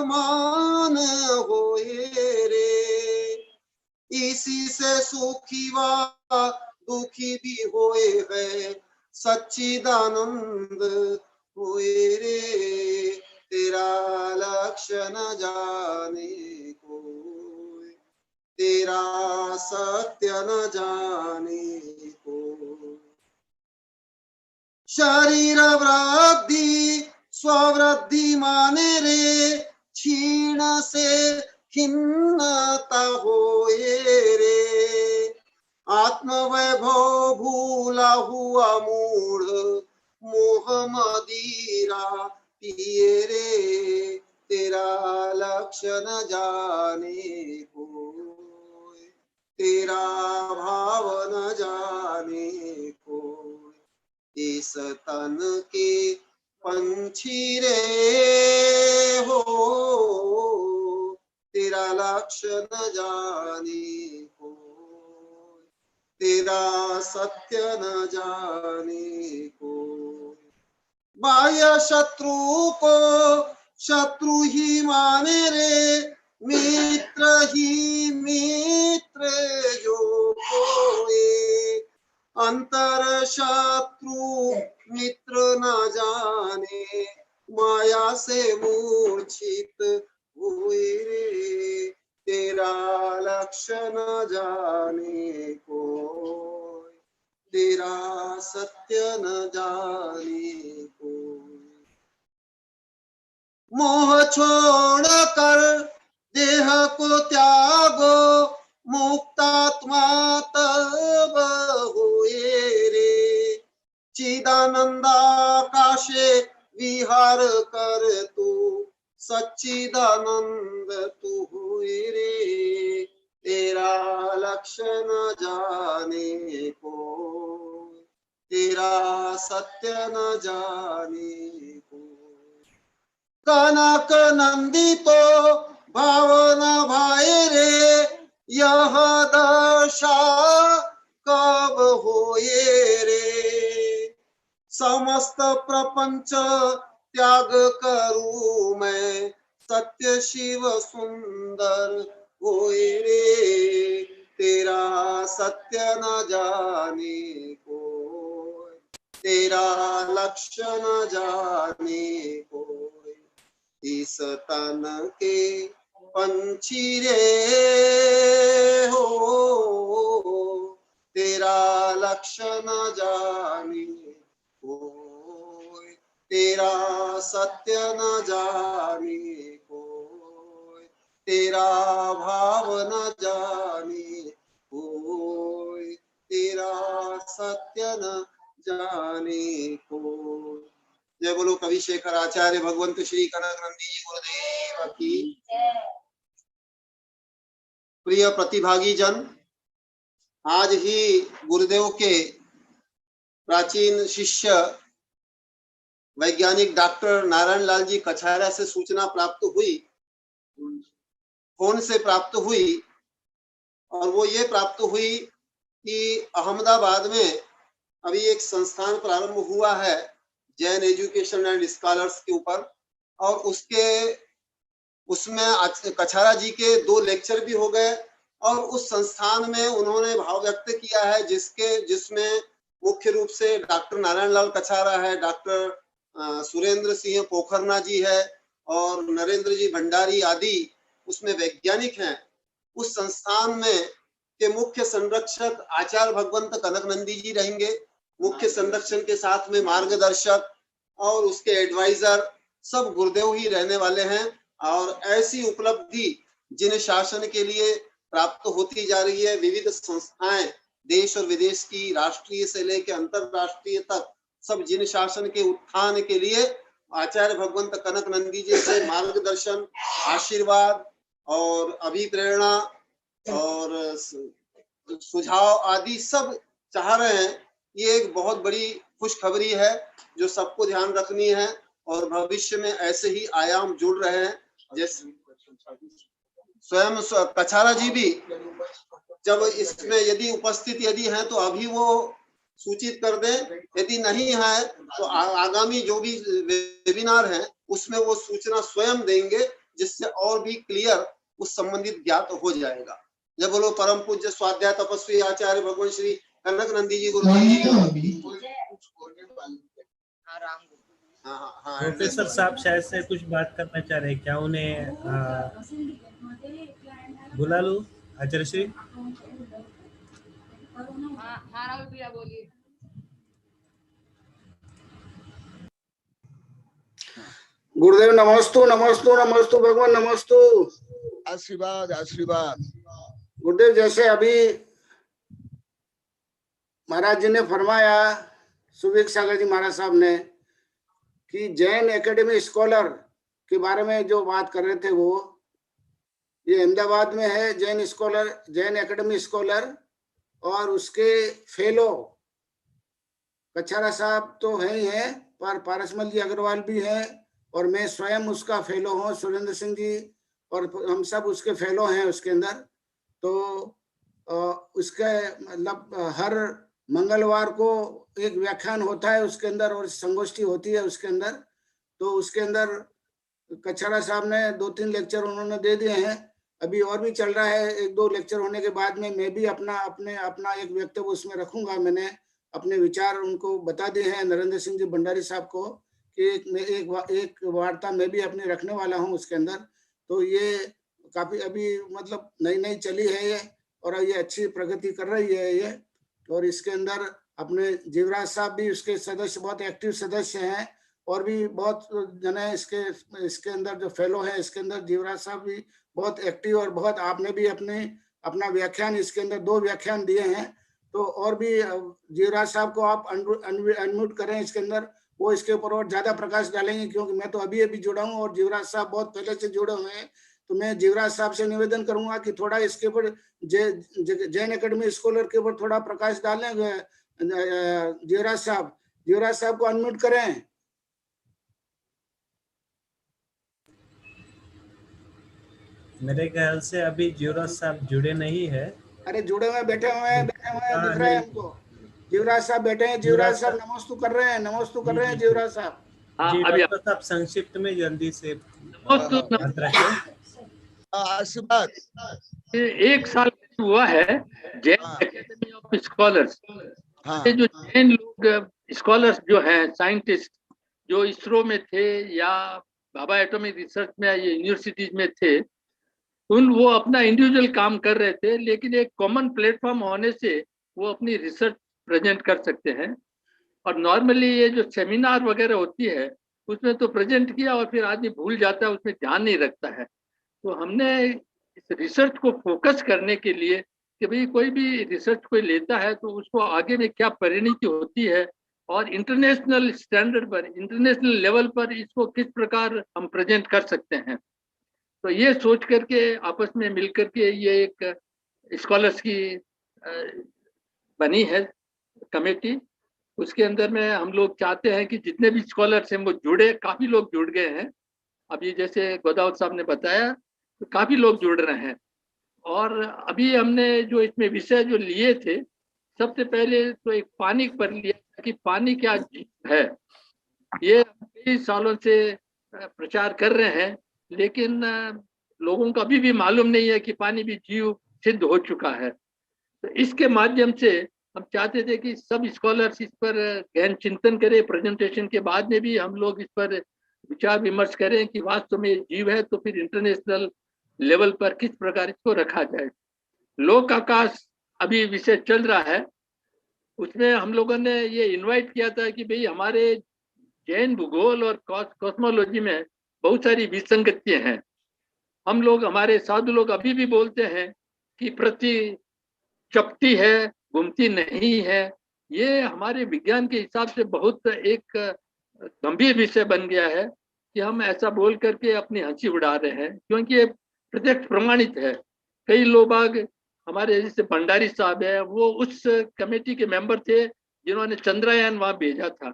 मान होए रे। इसी से सुखी व दुखी भी होए है, सच्चिदानंद होए रे। तेरा लक्ष्य न जाने कोई, तेरा सत्य न जाने कोई। शरीर वृद्धि स्ववृद्धि माने रे, क्षीण से खिन्नता होए रे। आत्मवैभव भूला हुआ मूढ़, मोह मदिरा पिए रे। तेरा लक्ष्य न जाने कोई, तेरा भाव न जाने कोई। इस तन के पंछी रे हो, तेरा लक्ष्य न जाने कोई, तेरा सत्य न जाने कोई। बाह्य शत्रु को शत्रु ही माने रे, मित्र ही मित्र जो कोई। अंतर शत्रु मित्र न जाने, माया से मूर्छित हुए रे। तेरा लक्ष्य न जाने कोई, तेरा सत्य न जाने कोई। मोह छोड़ कर देह को त्यागो, मुक्तात्मा तब हुए रे। चिदानंदाकाशे विहार कर तू, सच्चिदानंद तू हुए रे। तेरा लक्ष्य न जाने कोई, तेरा सत्य न जाने कोई। कनक नंदितो भावना भाई रे, यह दशा कब होए रे। समस्त प्रपंच त्याग करूं मैं, सत्य शिव सुंदर होए रे। तेरा सत्य न जाने कोई, तेरा लक्ष्य न जाने कोई। इस तन के पंछी रे हो, तेरा लक्ष्य न जाने कोई, तेरा सत्य न जाने कोई, तेरा भाव न जाने कोई, तेरा सत्य न जाने कोई। जय बोलो कवि शेखर आचार्य भगवंत श्री कनकनंदी जी गुरुदेव की। प्रिय प्रतिभागी जन, आज ही गुरुदेव के प्राचीन शिष्य वैज्ञानिक डॉक्टर नारायण लाल जी कछारा से सूचना प्राप्त हुई, फोन से प्राप्त हुई, और वो ये प्राप्त हुई कि अहमदाबाद में अभी एक संस्थान प्रारंभ हुआ है जैन एजुकेशन एंड स्कॉलर्स के ऊपर, और उसमें कछारा जी के 2 लेक्चर भी हो गए, और उस संस्थान में उन्होंने भाव व्यक्त किया है जिसमें मुख्य रूप से डॉक्टर नारायण लाल कछारा है, डॉक्टर सुरेंद्र सिंह पोखरना जी है, और नरेंद्र जी भंडारी आदि उसमें वैज्ञानिक हैं। उस संस्थान में के मुख्य संरक्षक आचार्य भगवंत कनकनंदी जी रहेंगे। मुख्य संरक्षण के साथ में मार्गदर्शक और उसके एडवाइजर सब गुरुदेव ही रहने वाले हैं। और ऐसी उपलब्धि जिन शासन के लिए प्राप्त होती जा रही है, विविध संस्थाएं देश और विदेश की, राष्ट्रीय से लेकर अंतरराष्ट्रीय तक, सब जिन शासन के उत्थान के लिए आचार्य भगवंत कनकनंदी जी से मार्गदर्शन, आशीर्वाद और अभिप्रेरणा और सुझाव आदि सब चाह रहे हैं। ये एक बहुत बड़ी खुशखबरी है जो सबको ध्यान रखनी है, और भविष्य में ऐसे ही आयाम जुड़ रहे हैं। जैसे स्वयं कछारा जी भी जब इसमें यदि उपस्थित यदि हैं तो अभी वो सूचित कर दें, यदि नहीं है तो आगामी जो भी वेबिनार है उसमें वो सूचना स्वयं देंगे जिससे और भी क्लियर उस संबंधित ज्ञात हो जाएगा। जब बोलो परम पूज्य स्वाध्याय तपस्वी आचार्य भगवान श्री कनक नंदी जी गुरुदेव। प्रोफेसर साहब शायद से कुछ बात करना चाह रहे हैं क्या, उन्हें बुला लो आचार्य श्री। राहुल भैया बोलिए। गुरुदेव नमस्तु नमस्तु नमस्तु भगवान नमस्तु। आशीर्वाद आशीर्वाद। गुरुदेव जैसे अभी महाराज जी ने फरमाया, सुविक सागर जी महाराज साहब ने, कि जैन एकेडमी स्कॉलर के बारे में जो बात कर रहे थे, वो ये अहमदाबाद में है Jain scholar, Jain academy scholar, और उसके फेलो कछारा साहब तो है ही है, पर पारसमल जी अग्रवाल भी है, और मैं स्वयं उसका फेलो हूँ, सुरेंद्र सिंह जी, और हम सब उसके फेलो हैं उसके अंदर। तो उसके मतलब हर मंगलवार को एक व्याख्यान होता है उसके अंदर, और संगोष्ठी होती है उसके अंदर। तो उसके अंदर कछारा साहब ने 2-3 लेक्चर उन्होंने दे दिए हैं, अभी और भी चल रहा है। 1-2 लेक्चर होने के बाद में मैं भी अपना एक वक्तव्य उसमें रखूंगा। मैंने अपने विचार उनको बता दिए हैं नरेंद्र सिंह जी भंडारी साहब को, कि एक वार्ता मैं भी अपनी रखने वाला हूं उसके अंदर। तो ये काफी अभी मतलब नई चली है ये, और ये अच्छी प्रगति कर रही है ये। और इसके अंदर अपने जीवराज साहब भी उसके सदस्य, बहुत एक्टिव सदस्य हैं, और भी बहुत जन है इसके अंदर जो फेलो है इसके अंदर। जीवराज साहब भी बहुत एक्टिव, और बहुत आपने भी अपना व्याख्यान इसके अंदर 2 व्याख्यान दिए हैं। तो और भी जीवराज साहब को आप अनम्यूट करें इसके अंदर, वो इसके ऊपर और ज्यादा प्रकाश डालेंगे, क्योंकि मैं तो अभी जुड़ा हूँ और जीवराज साहब बहुत पहले से जुड़े हुए हैं। तो मैं जीवराज साहब से निवेदन करूंगा कि थोड़ा इसके ऊपर जैन एकेडमी स्कॉलर के ऊपर थोड़ा प्रकाश डालेंगे। जीवराज साहब को अनम्यूट करें। मेरे ख्याल से अभी जीवराज साहब जुड़े नहीं है। अरे जुड़े हुए बैठे हुए हैं दिख रहा है हमको। जीवराज साहब बैठे हैं, जीवराज साहब नमस्तु कर रहे हैं जीवराज साहब। जी डॉक्टर साहब संक्षिप्त में जल्दी से आशीर्वाद। 1 साल हुआ है जैन एकेडमी ऑफ स्कॉलर्स। ये जो जैन लोग स्कॉलर्स जो हैं, साइंटिस्ट जो इसरो में थे या भाभा एटॉमिक रिसर्च में या यूनिवर्सिटीज में थे, वो अपना इंडिविजुअल काम कर रहे थे, लेकिन एक कॉमन प्लेटफॉर्म होने से वो अपनी रिसर्च प्रेजेंट कर सकते हैं। और नॉर्मली ये जो सेमिनार वगैरह होती है उसमें तो प्रेजेंट किया और फिर आदमी भूल जाता है, उसमें ध्यान नहीं रखता है। तो हमने इस रिसर्च को फोकस करने के लिए कि भाई कोई भी रिसर्च कोई लेता है तो उसको आगे में क्या परिणति होती है, और इंटरनेशनल स्टैंडर्ड पर, इंटरनेशनल लेवल पर इसको किस प्रकार हम प्रेजेंट कर सकते हैं। तो ये सोच करके आपस में मिल करके ये एक स्कॉलर्स की बनी है कमेटी। उसके अंदर में हम लोग चाहते हैं कि जितने भी स्कॉलर्स हैं वो जुड़े। काफी लोग जुड़ गए हैं, अभी जैसे गोदावत साहब ने बताया तो काफी लोग जुड़ रहे हैं। और अभी हमने जो इसमें विषय जो लिए थे, सबसे पहले तो एक पानी पर लिया कि पानी क्या है। ये कई सालों से प्रचार कर रहे हैं, लेकिन लोगों को अभी भी मालूम नहीं है कि पानी भी जीव सिद्ध हो चुका है। तो इसके माध्यम से हम चाहते थे कि सब स्कॉलर्स इस पर गहन चिंतन करें। प्रेजेंटेशन के बाद में भी हम लोग इस पर विचार विमर्श करें कि वास्तव में जीव है तो फिर इंटरनेशनल लेवल पर किस प्रकार इसको रखा जाए। लोक आकाश अभी विषय चल रहा है, उसमें हम लोगों ने ये इनवाइट किया था कि भाई हमारे जैन भूगोल और कॉस्मोलॉजी में बहुत सारी विसंगतियां हैं। हम लोग, हमारे साधु लोग अभी भी बोलते हैं कि पृथ्वी चपटी है, घूमती नहीं है। ये हमारे विज्ञान के हिसाब से बहुत एक गंभीर विषय बन गया है कि हम ऐसा बोल करके अपनी हंसी उड़ा रहे हैं, क्योंकि ये प्रत्यक्ष प्रमाणित है। कई लोग हमारे जैसे भंडारी साहब है, वो उस कमेटी के मेंबर थे जिन्होंने चंद्रयान वहां भेजा था।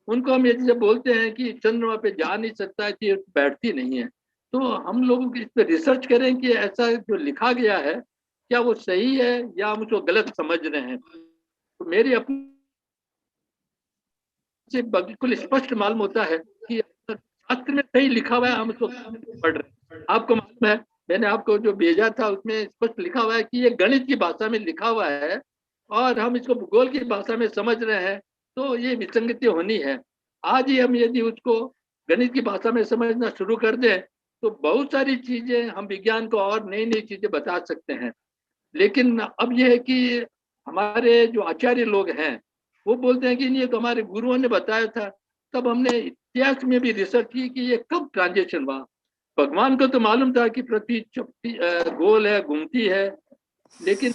उनको हम ये बोलते हैं कि चंद्रमा पे जा नहीं सकता है कि बैठती नहीं है। तो हम लोग इस पर रिसर्च करें कि ऐसा जो लिखा गया है क्या वो सही है या हम उसको गलत समझ रहे हैं। तो मेरी अपनी से बिल्कुल स्पष्ट मालूम होता है कि शास्त्र में सही लिखा हुआ है, हम उसको पढ़ रहे हैं। आपको मालूम है, मैंने आपको जो भेजा था उसमें स्पष्ट लिखा हुआ है कि ये गणित की भाषा में लिखा हुआ है और हम इसको भूगोल की भाषा में समझ रहे हैं, तो ये विसंगति होनी है। आज ही हम यदि उसको गणित की भाषा में समझना शुरू कर दें तो बहुत सारी चीजें हम विज्ञान को और नई नई चीजें बता सकते हैं। लेकिन अब यह है कि हमारे जो आचार्य लोग हैं वो बोलते हैं कि ये तो हमारे गुरुओं ने बताया था। तब हमने इतिहास में भी रिसर्च की कि ये कब ट्रांजिशन हुआ। भगवान को तो मालूम था कि पृथ्वी गोल है, घूमती है, लेकिन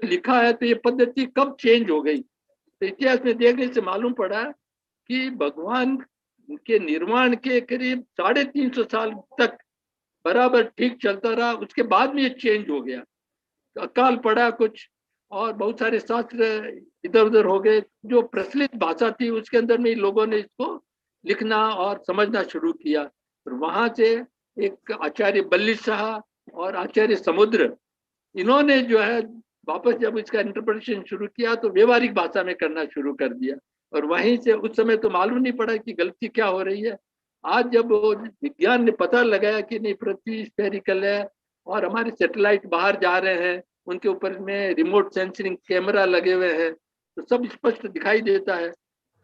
लिखा है तो ये पद्धति कब चेंज हो गई। तो इतिहास में देखने से मालूम पड़ा कि भगवान के निर्माण के करीब 350 साल तक बराबर ठीक चलता रहा, उसके बाद में ये चेंज हो गया। अकाल पड़ा कुछ और बहुत सारे शास्त्र इधर उधर हो गए। जो प्रचलित भाषा थी उसके अंदर में लोगों ने इसको लिखना और समझना शुरू किया। और वहां से एक आचार्य बल्ली शाह और आचार्य समुद्र, इन्होंने जो है वापस जब इसका इंटरप्रिटेशन शुरू किया तो व्यवहारिक भाषा में करना शुरू कर दिया। और वहीं से उस समय तो मालूम नहीं पड़ा कि गलती क्या हो रही है। आज जब विज्ञान ने पता लगाया कि नहीं पृथ्वी स्फेरिकल है और हमारे सैटेलाइट बाहर जा रहे हैं, उनके ऊपर में रिमोट सेंसिंग कैमरा लगे हुए हैं, तो सब स्पष्ट दिखाई देता है।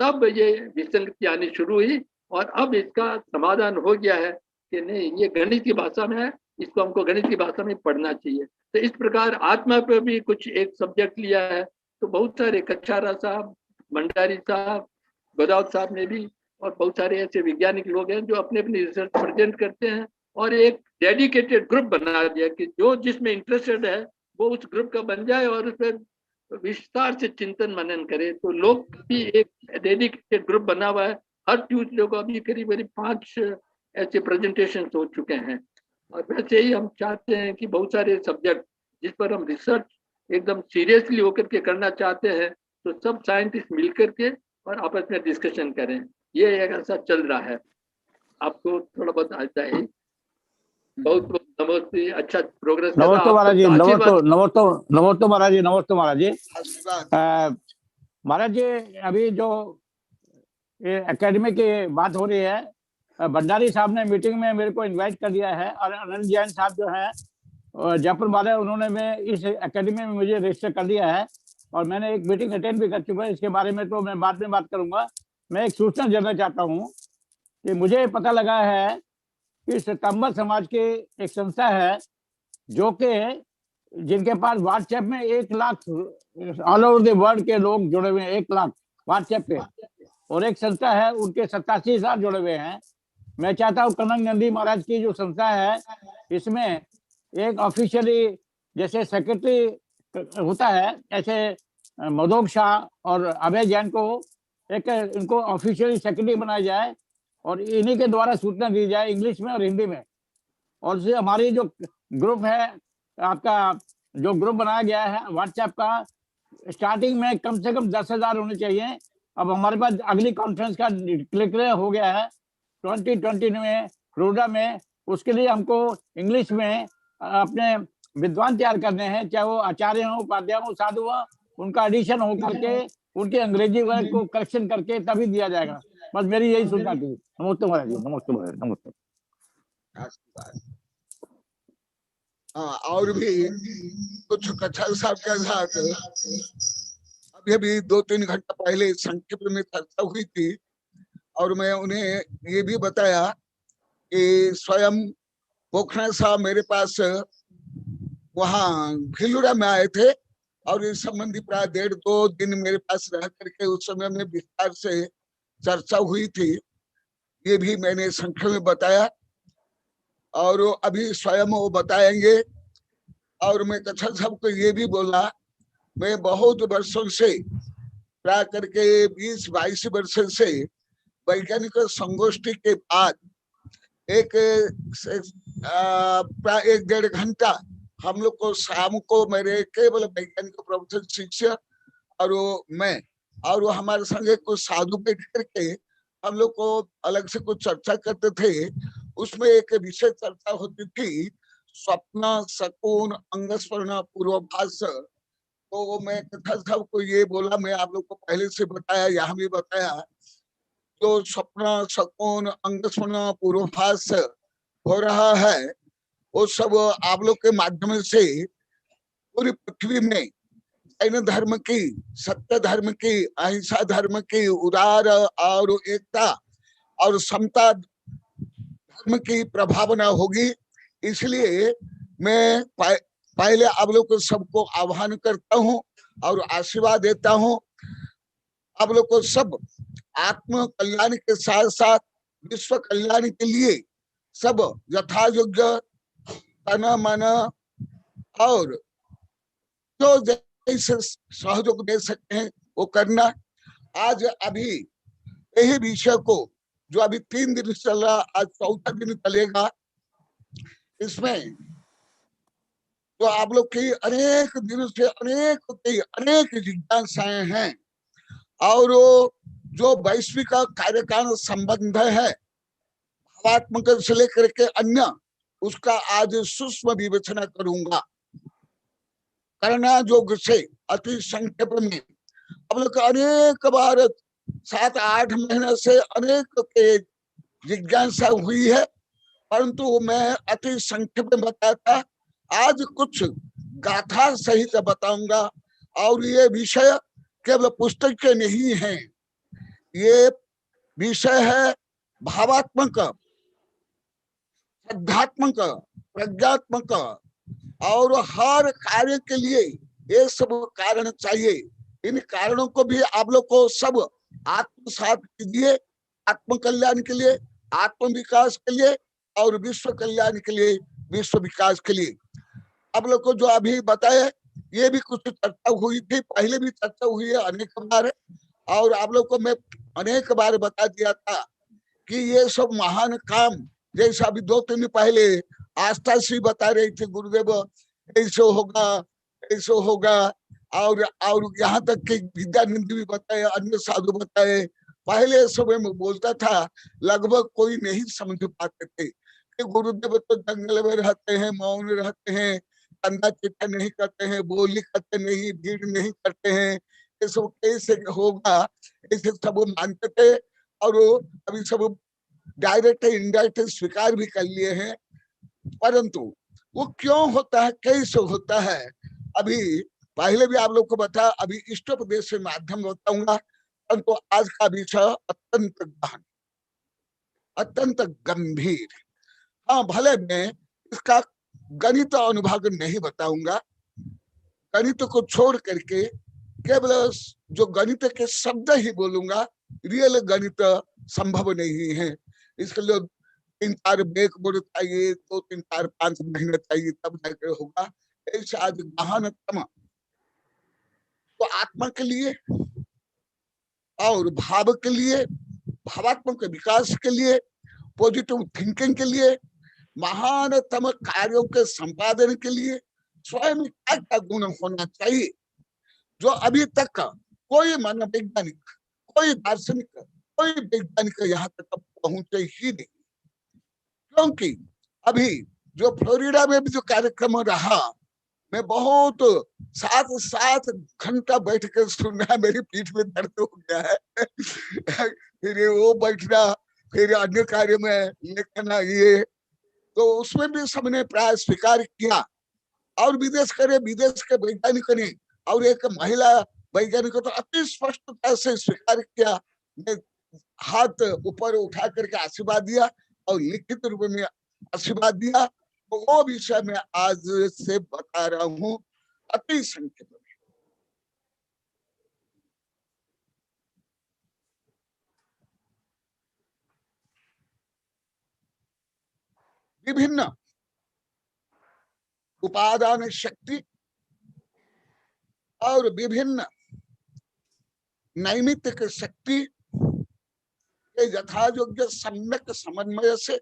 तब ये विसंगति आनी शुरू हुई और अब इसका समाधान हो गया है कि नहीं ये गणित की भाषा में है, इसको हमको गणित की भाषा में पढ़ना चाहिए। तो इस प्रकार आत्मा पर भी कुछ एक सब्जेक्ट लिया है। तो बहुत सारे कच्छारा साहब, भंडारी साहब, गोदावत साहब ने भी और बहुत सारे ऐसे वैज्ञानिक लोग हैं जो अपने अपनी रिसर्च प्रेजेंट करते हैं और एक डेडिकेटेड ग्रुप बना दिया कि जो जिसमें इंटरेस्टेड है वो उस ग्रुप का बन जाए और उस पर विस्तार से चिंतन मनन करे। तो लोग भी एक डेडिकेटेड ग्रुप बना हुआ है। हर ट्यूसडे को अभी करीब करीब 5 ऐसे प्रेजेंटेशन हो चुके हैं। और वैसे ही हम चाहते हैं कि बहुत सारे सब्जेक्ट जिस पर हम रिसर्च एकदम सीरियसली होकर के करना चाहते हैं तो सब साइंटिस्ट मिल करके और आपस में डिस्कशन करें। ये एक ऐसा चल रहा है। आपको थोड़ा बहुत आता है। बहुत बहुत नमस्ते। अच्छा प्रोग्रेस कर रहा नमस्ते महाराज जी, नमस्ते महाराज जी, नमस्ते महाराज जी। आशीर्वाद। महाराज जी अभी जो ये एकेडमी की बात हो रही है, भंडारी साहब ने मीटिंग में मेरे को इनवाइट कर दिया है और अनंत जैन साहब जो है जयपुर वाले, उन्होंने मैं इस एकेडमी में मुझे रजिस्टर कर दिया है और मैंने एक मीटिंग अटेंड भी कर चुका है। इसके बारे में तो मैं बाद में बात करूंगा। मैं एक सूचना देना चाहता हूँ कि मुझे पता लगा है कि सितंबर समाज की एक संस्था है जो कि जिनके पास व्हाट्सएप में 1 lakh all over the world के लोग जुड़े हुए हैं, 1 लाख व्हाट्सएप पे, और एक संस्था है उनके 87,000 जुड़े हुए हैं। मैं चाहता हूँ कनक नंदी महाराज की जो संस्था है इसमें एक ऑफिशियली जैसे सेक्रेटरी होता है, ऐसे मधोक शाह और अभय जैन को एक इनको ऑफिशियली सेक्रेटरी बनाया जाए और इन्हीं के द्वारा सूचना दी जाए इंग्लिश में और हिंदी में। और से हमारी जो ग्रुप है, आपका जो ग्रुप बनाया गया है व्हाट्सएप का, स्टार्टिंग में कम से कम 10,000 होने चाहिए। अब हमारे पास अगली कॉन्फ्रेंस का क्लियर हो गया है 2020 में फ्लोरिडा में। उसके लिए हमको इंग्लिश में अपने विद्वान तैयार करने हैं, चाहे वो आचार्य हो, उपाध्याय हो, साधु हो, उनका एडिशन हो करके उनके अंग्रेजी वर्ड को करेक्शन करके तभी दिया जाएगा। बस मेरी यही सूचना थी। नमस्ते महाराज जी, नमस्ते महाराज, नमस्ते। हाँ, और भी कुछ कच्छा साहब के साथ अभी 2-3 घंटा पहले संक्षिप्त में चर्चा हुई थी और मैं उन्हें ये भी बताया कि स्वयं पोखरा साहब मेरे पास वहाँ भिलुरा में आए थे और इस संबंधी प्राय 1.5-2 दिन मेरे पास रह करके उस समय में विस्तार से चर्चा हुई थी। ये भी मैंने संक्षेप में बताया और अभी स्वयं वो बताएंगे। और मैं कच्छा साहब को ये भी बोला, मैं बहुत वर्षों से प्राय करके 20-22 वर्ष से वैज्ञानिक संगोष्ठी के बाद प्राय 1-1.5 घंटा हम लोग को शाम को मेरे केवल वैज्ञानिक प्रोफेसर शिष्य और मैं और वो हमारे संगे कुछ साधु बैठ करके हम लोग को अलग से कुछ चर्चा करते थे। उसमें एक विषय चर्चा होती थी स्वप्न, शकुन, अंगस्मरण, पूर्वाभास। तो मैं कथा साहब को ये बोला, मैं आप लोग को पहले से बताया, यहाँ भी बताया, जो स्वप्न, शकुन, अंगस्मरण, पूर्वाभास हो रहा है वो सब आप लोग के माध्यम से पूरी पृथ्वी में जैन धर्म की, सत्य धर्म की, अहिंसा धर्म की, उदार और एकता और समता धर्म की प्रभावना होगी। इसलिए मैं पहले आप लोग को सबको आह्वान करता हूँ और आशीर्वाद देता हूँ। आप लोग को सब आत्म कल्याण के साथ साथ विश्व कल्याण के लिए सब यथायोग्य तन मन और जो जैसे सहयोग दे सकते हैं वो करना। आज अभी यही विषय को जो अभी 3 दिन चल रहा, आज 4था दिन चलेगा, इसमें तो आप लोग की अनेक दिनों से अनेक जिज्ञासाएं हैं और जो वैश्विक कार्यकाल संबंध है भावात्मक से लेकर के अन्य, उसका आज सूक्ष्म विवेचना करूंगा। करना योग से अति संक्षेप में अब लोग अनेक बार 7-8 महीने से अनेक के जिज्ञासा हुई है, परंतु मैं अति संक्षेप में बताता, आज कुछ गाथा सहित बताऊंगा। और ये विषय केवल पुस्तक के नहीं है, ये विषय है भावात्मक, श्रद्धात्मक, प्रज्ञात्मक और हर कार्य के लिए ये सब कारण चाहिए। इन कारणों को भी आप लोग को सब आत्मसात कीजिए, आत्म कल्याण के लिए, आत्म विकास के लिए और विश्व कल्याण के लिए, विश्व विकास के लिए। आप लोग को जो अभी बताए ये भी कुछ चर्चा हुई थी, पहले भी चर्चा हुई है अनेक बार, और आप लोग को मैं अनेक बार बता दिया था कि ये सब महान काम, जैसा अभी 2-3 दिन पहले आस्था श्री बता रही थी, गुरुदेव ऐसे होगा ऐसे होगा, और यहाँ तक कि विद्यानंद भी बताए, अन्य साधु बताए। पहले समय में बोलता था, लगभग कोई नहीं समझ पाते थे कि गुरुदेव तो जंगल में रहते हैं, मौन रहते हैं, चंदा चिट्ठा नहीं करते हैं, बोली करते नहीं, भीड़ नहीं करते हैं, ये सब कैसे होगा, ऐसे सब मानते थे। और अभी सब डायरेक्ट इनडायरेक्ट स्वीकार भी कर लिए हैं, परंतु वो क्यों होता है, कैसे होता है, अभी पहले भी आप लोग को बता, अभी इष्टोपदेश से माध्यम बताऊंगा। परंतु आज का विषय अत्यंत गहन, अत्यंत गंभीर। हाँ, भले मैं इसका गणित अनुभाग नहीं बताऊंगा, गणित को छोड़ करके केवल जो गणित के शब्द ही बोलूंगा, रियल गणित संभव नहीं है। इसके लिए 3-4 ब्रेक बोर्ड चाहिए, 2-3-4-5 महीने चाहिए, तब जाके होगा। ऐसे आज गहनतम तो आत्मा के लिए और भाव के लिए, भावात्मक विकास के लिए, पॉजिटिव थिंकिंग के लिए, महानतम कार्यों के संपादन के लिए स्वयं क्या क्या गुण होना चाहिए, जो अभी तक कोई मनोवैज्ञानिक, कोई दार्शनिक, कोई वैज्ञानिक यहाँ तक पहुंचे ही नहीं। क्योंकि अभी जो फ्लोरिडा में भी जो कार्यक्रम रहा, मैं बहुत 7 घंटा बैठ कर सुनना, मेरी पीठ में दर्द हो गया है। फिर वो बैठना, फिर अन्य कार्य में लिखना, ये तो उसमें भी सबने प्राय स्वीकार किया। और विदेश के वैज्ञानिकों ने और एक महिला वैज्ञानिक तो अति स्पष्टता से स्वीकार किया। मैं हाथ ऊपर उठा करके आशीर्वाद दिया और लिखित रूप में आशीर्वाद दिया। तो वो विषय मैं आज से बता रहा हूँ अति संक्षेप में। विभिन्न उपादान शक्ति और विभिन्न नैमित्तिक शक्ति के यथायोग्य सम्यक समन्वय से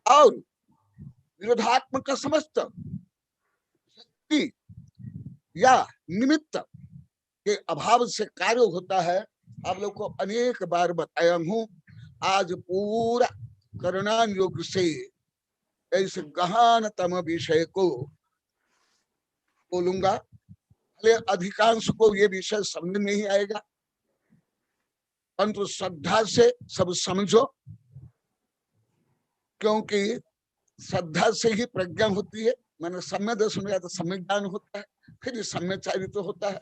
और विरोधात्मक समस्त शक्ति या निमित्त के अभाव से कार्य होता है। आप लोग को अनेक बार बताया हूं, आज पूरा करुणा योग से इस गहनतम विषय को बोलूंगा। अधिकांश को ये विषय समझ नहीं आएगा, परंतु श्रद्धा से सब समझो, क्योंकि श्रद्धा से ही प्रज्ञा होती है, मैंने सम्य दर्शन में तो सम्य ज्ञान होता है, फिर सम्य चारित्र होता है।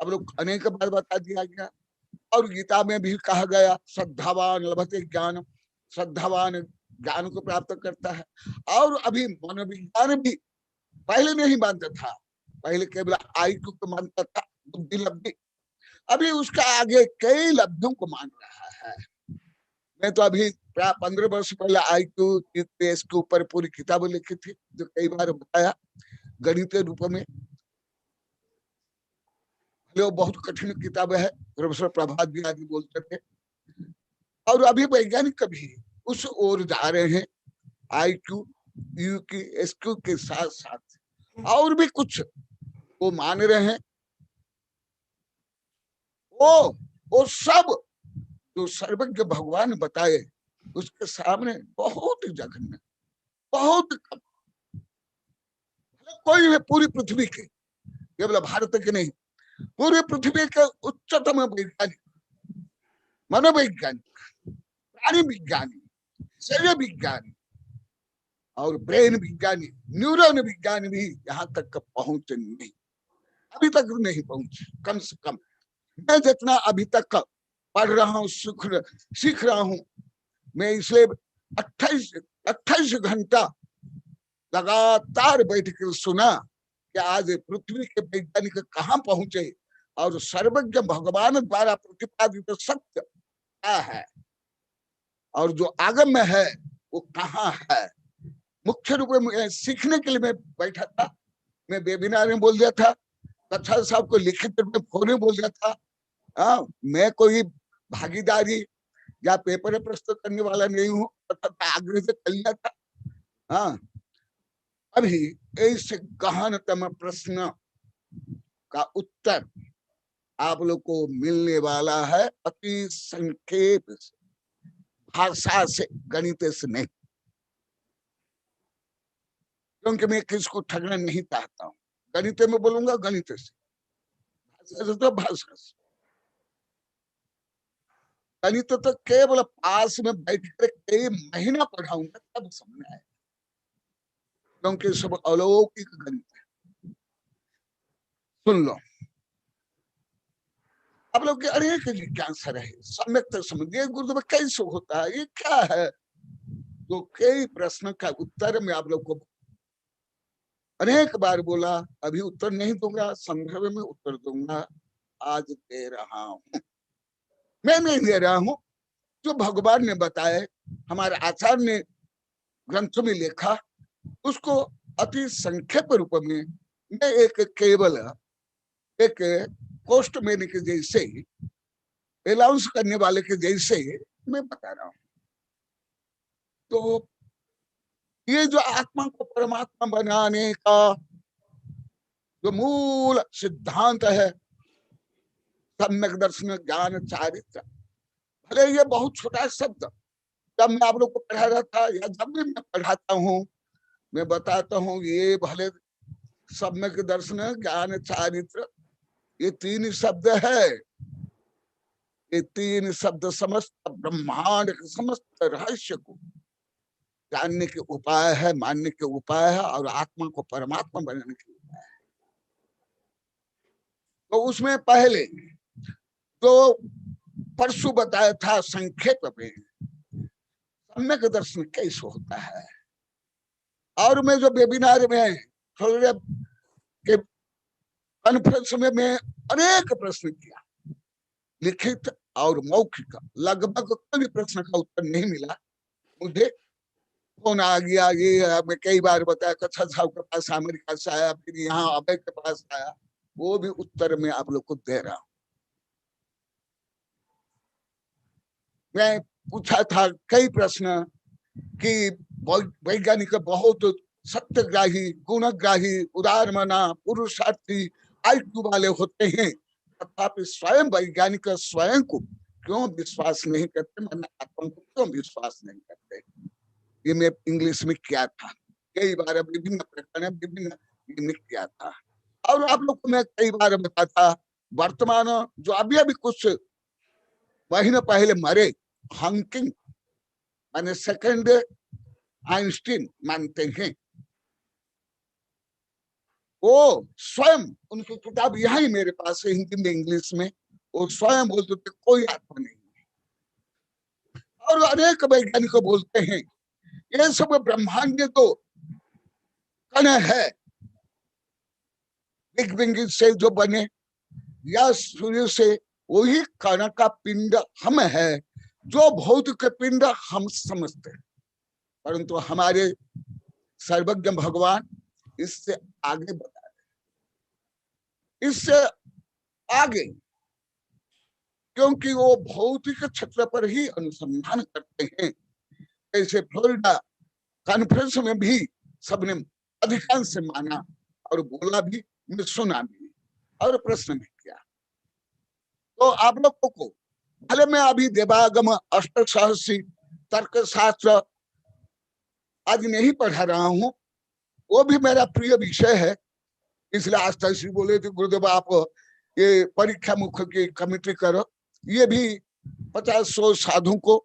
अब लोग अनेक बार बता दिया गया, और गीता में भी कहा गया श्रद्धावान लभते ज्ञान, श्रद्धावान ज्ञान को प्राप्त करता है। और अभी मनोविज्ञान भी पहले नहीं मानता था, पहले केवल आईक्यू को मानता था, बुद्धि लब्धि, अभी उसका आगे कई लब्धियों को मान रहा है। मैं तो अभी प्राय 15 वर्ष पहले आईक्यू के ऊपर पूरी किताब लिखी थी, जो कई बार बताया गणित रूप में। वो बहुत कठिन किताब है, प्रोफेसर प्रभात भी आदि बोलते थे। और अभी वैज्ञानिक भी उस ओर जा रहे हैं, आईक्यू यू की एसक्यू के साथ साथ और भी कुछ वो मान रहे हैं। वो सब जो सर्वज्ञ भगवान बताए उसके सामने बहुत जघन्य, बहुत कम। कोई है पूरी पृथ्वी के, केवल भारत के नहीं, पूरी पृथ्वी के उच्चतम वैज्ञानिक, मनोवैज्ञानिक, प्राणी विज्ञानी, शरीर विज्ञानी और ब्रेन विज्ञानी, न्यूरॉन विज्ञानी भी यहाँ तक पहुंचे नहीं, अभी तक नहीं पहुंचे। कम से कम मैं जितना अभी तक पढ़ रहा हूँ, सीख रहा हूँ, मैं इसलिए 28 घंटा लगातार बैठ कर सुना कि आज पृथ्वी के वैज्ञानिक कहाँ पहुंचे और सर्वज्ञ भगवान द्वारा प्रतिपादित सत्य क्या है और जो आगम में है वो कहाँ है। मुख्य रूप में सीखने के लिए मैं बैठा था, मैं वेबिनार में बोल दिया था, कच्छा साहब को लिखित रूप में फोन में बोल दिया था। मैं कोई भागीदारी या पेपर प्रस्तुत करने वाला नहीं हूँ, आग्रह से कर लिया था। हाँ, अभी इस गहनतम प्रश्न का उत्तर आप लोग को मिलने वाला है अति संक्षेप से, भाषा से, गणित से नहीं, क्योंकि मैं किसको ठगना नहीं चाहता हूँ। गणित में बोलूंगा गणित से, भाषा से तो भाषा से। गणित तो केवल पास में बैठ कर कई महीना पढ़ाऊंगा तब समझ आए, क्योंकि सब अलौकिक गणित है। सुन लो, आप लोग अनेक जिज्ञासा रहे, सम्यक तक समझिए गुरुदेव कैसे होता है, ये क्या है। तो कई प्रश्न का उत्तर मैं आप लोग को अनेक बार बोला, अभी उत्तर नहीं दूंगा, संदर्भ में उत्तर दूंगा। आज दे रहा हूं, मैं नहीं दे रहा हूं, जो भगवान ने बताए, हमारे आचार्य ने ग्रंथों में लिखा, उसको अति संक्षेप रूप में मैं एक केवल एक पोस्ट मैन के जैसे, अनाउंस करने वाले के जैसे मैं बता रहा हूं। तो ये जो आत्मा को परमात्मा बनाने का जो मूल सिद्धांत है, सम्यक दर्शन ज्ञान चारित्र, भले ये बहुत छोटा शब्द, जब मैं आप लोग को पढ़ा रहा था या जब भी मैं पढ़ाता हूँ मैं बताता हूँ, ये भले सम्यक दर्शन ज्ञान चारित्र ये 3 शब्द है, ये 3 शब्द समस्त ब्रह्मांड के समस्त रहस्य को जानने के उपाय है, मानने के उपाय है और आत्मा को परमात्मा बनाने के उपाय है। तो उसमें पहले तो परसों बताया था संक्षेप में सम्यक दर्शन कैसे होता है, और मैं जो वेबिनार में थोड़े के कॉन्फ्रेंस में मैं अनेक प्रश्न किया, लिखित और मौखिक, लगभग कोई प्रश्न का उत्तर नहीं मिला मुझे। फोन आ गया, ये मैं कई बार बताया, कच्छा साहब के पास अमेरिका से आया, फिर यहाँ अभय के पास आया, वो भी उत्तर में आप लोग को दे रहा हूं। मैं पूछा था कई प्रश्न कि वैज्ञानिक बहुत सत्यग्राही, गुणग्राही, उदारमना, पुरुषार्थी, आईक्यू वाले होते हैं, तथापि स्वयं वैज्ञानिक स्वयं को क्यों विश्वास नहीं करते, मैंने आत्मा को क्यों विश्वास नहीं करते। ये मैं इंग्लिश में किया था, कई बार विभिन्न प्रकार विभिन्न किया था। और आप लोग को मैं कई बार बताता, वर्तमान जो अभी कुछ महीने पहले मरे, हॉकिंग माने सेकंड आइंस्टीन मानते हैं। वो स्वयं, उनकी किताब यहाँ ही मेरे पास है हिंदी में इंग्लिश में, वो स्वयं बोलते थे कोई आत्मा नहीं। और अनेक वैज्ञानिक बोलते हैं ये सब ब्रह्मांड तो कण है, बिग बैंग से जो बने या सूर्य से, वही कण का पिंड हम है, जो भौतिक पिंड हम समझते हैं। परंतु हमारे सर्वज्ञ भगवान इससे आगे बता रहे, इससे आगे, क्योंकि वो भौतिक क्षेत्र पर ही अनुसंधान करते हैं। ऐसे फ्लोरिडा कॉन्फ्रेंस में भी सबने अधिकांश से माना और बोला भी, मैं सुना भी और प्रश्न भी किया। तो आप लोगों को भले मैं अभी देवागम अष्टसहस्री तर्क शास्त्र आज नहीं पढ़ा रहा हूं, वो भी मेरा प्रिय विषय है, इसलिए आज तक बोले थे गुरुदेव आप ये परीक्षा मुख्य की कमेटी करो। ये भी 50-100 साधु को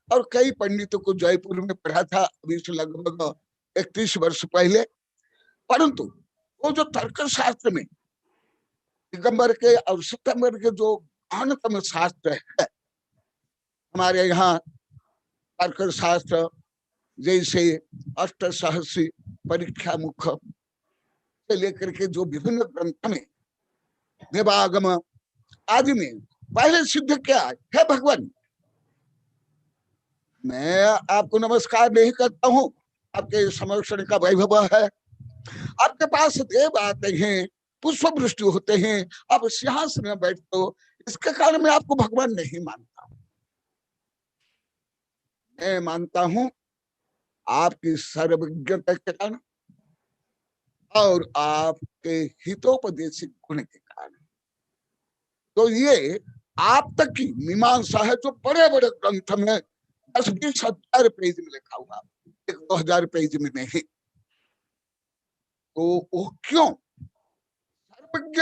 और कई पंडितों को जयपुर में पढ़ा था, अभी से लगभग 31 वर्ष पहले। परंतु वो जो तर्क शास्त्र में दिगंबर के और सितंबर के जो महानतम शास्त्र है, हमारे यहाँ तर्क शास्त्र जैसे अष्टसहस्री परीक्षा मुख्य से लेकर के जो विभिन्न ग्रंथ में देवागम आदि में पहले सिद्ध क्या है भगवान। मैं आपको नमस्कार नहीं करता हूं, आपके समर्षण का वैभव है, आपके पास देव आते हैं, पुष्प वृष्टि होते हैं, आप सिंहासन में बैठते हो, इसके कारण मैं आपको भगवान नहीं मानता। मैं मानता हूं आपकी सर्वज्ञता के कारण और आपके हितोपदेशिक गुण के कारण। तो ये आप तक की मीमांसा है जो बड़े बड़े ग्रंथ में 10-20 हजार पेज में लिखा हुआ, 1-2 हजार पेज में नहीं। तो वो क्यों? सर्वज्ञ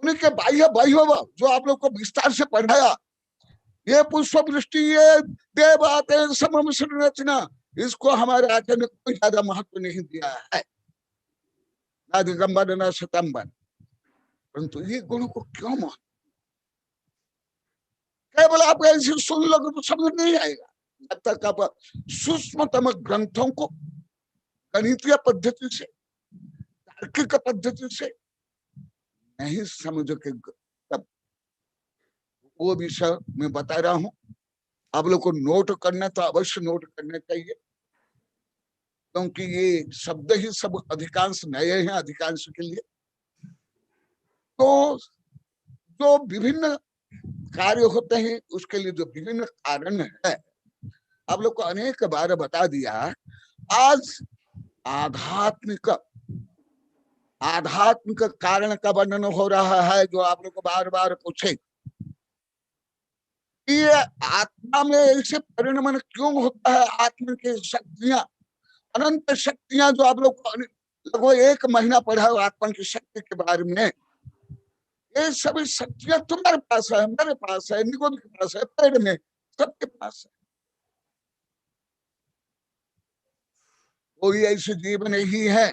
उनके बाह्य वैभव जो आप लोग को विस्तार से पढ़ाया, ये पुष्प वृष्टि, ये देव आते समम रचना, इसको हमारे आचार्य ने कोई ज्यादा महत्व नहीं दिया है, ना दिगंबर ना सितंबर। परंतु ये गुणों को क्यों महत्व? केवल आप ऐसे सुन लोगे तो समझ नहीं आएगा, जब तक आप सूक्ष्मतम ग्रंथों को गणितीय पद्धति से, तार्किक पद्धति से नहीं समझोगे, तब वो विषय मैं बता रहा हूं। आप लोग को नोट करना तो अवश्य नोट करना चाहिए, क्योंकि ये शब्द ही सब अधिकांश नए हैं अधिकांश के लिए। तो जो विभिन्न कार्य होते हैं उसके लिए जो विभिन्न कारण है, आप लोग को अनेक बार बता दिया। आज आध्यात्मिक कारण का वर्णन हो रहा है, जो आप लोग को बार बार पूछे ये आत्मा में ऐसे परिणमन क्यों होता है। आत्मा की शक्तियां, अनंत शक्तियां, जो आप लोग को लगभग 1 महीना पढ़ा है आत्मा की शक्ति के बारे में, ये सभी शक्तियां तुम्हारे पास है, मेरे पास है, निगोद के पास है, पेड़ में, सबके पास है। कोई ऐसे जीव नहीं है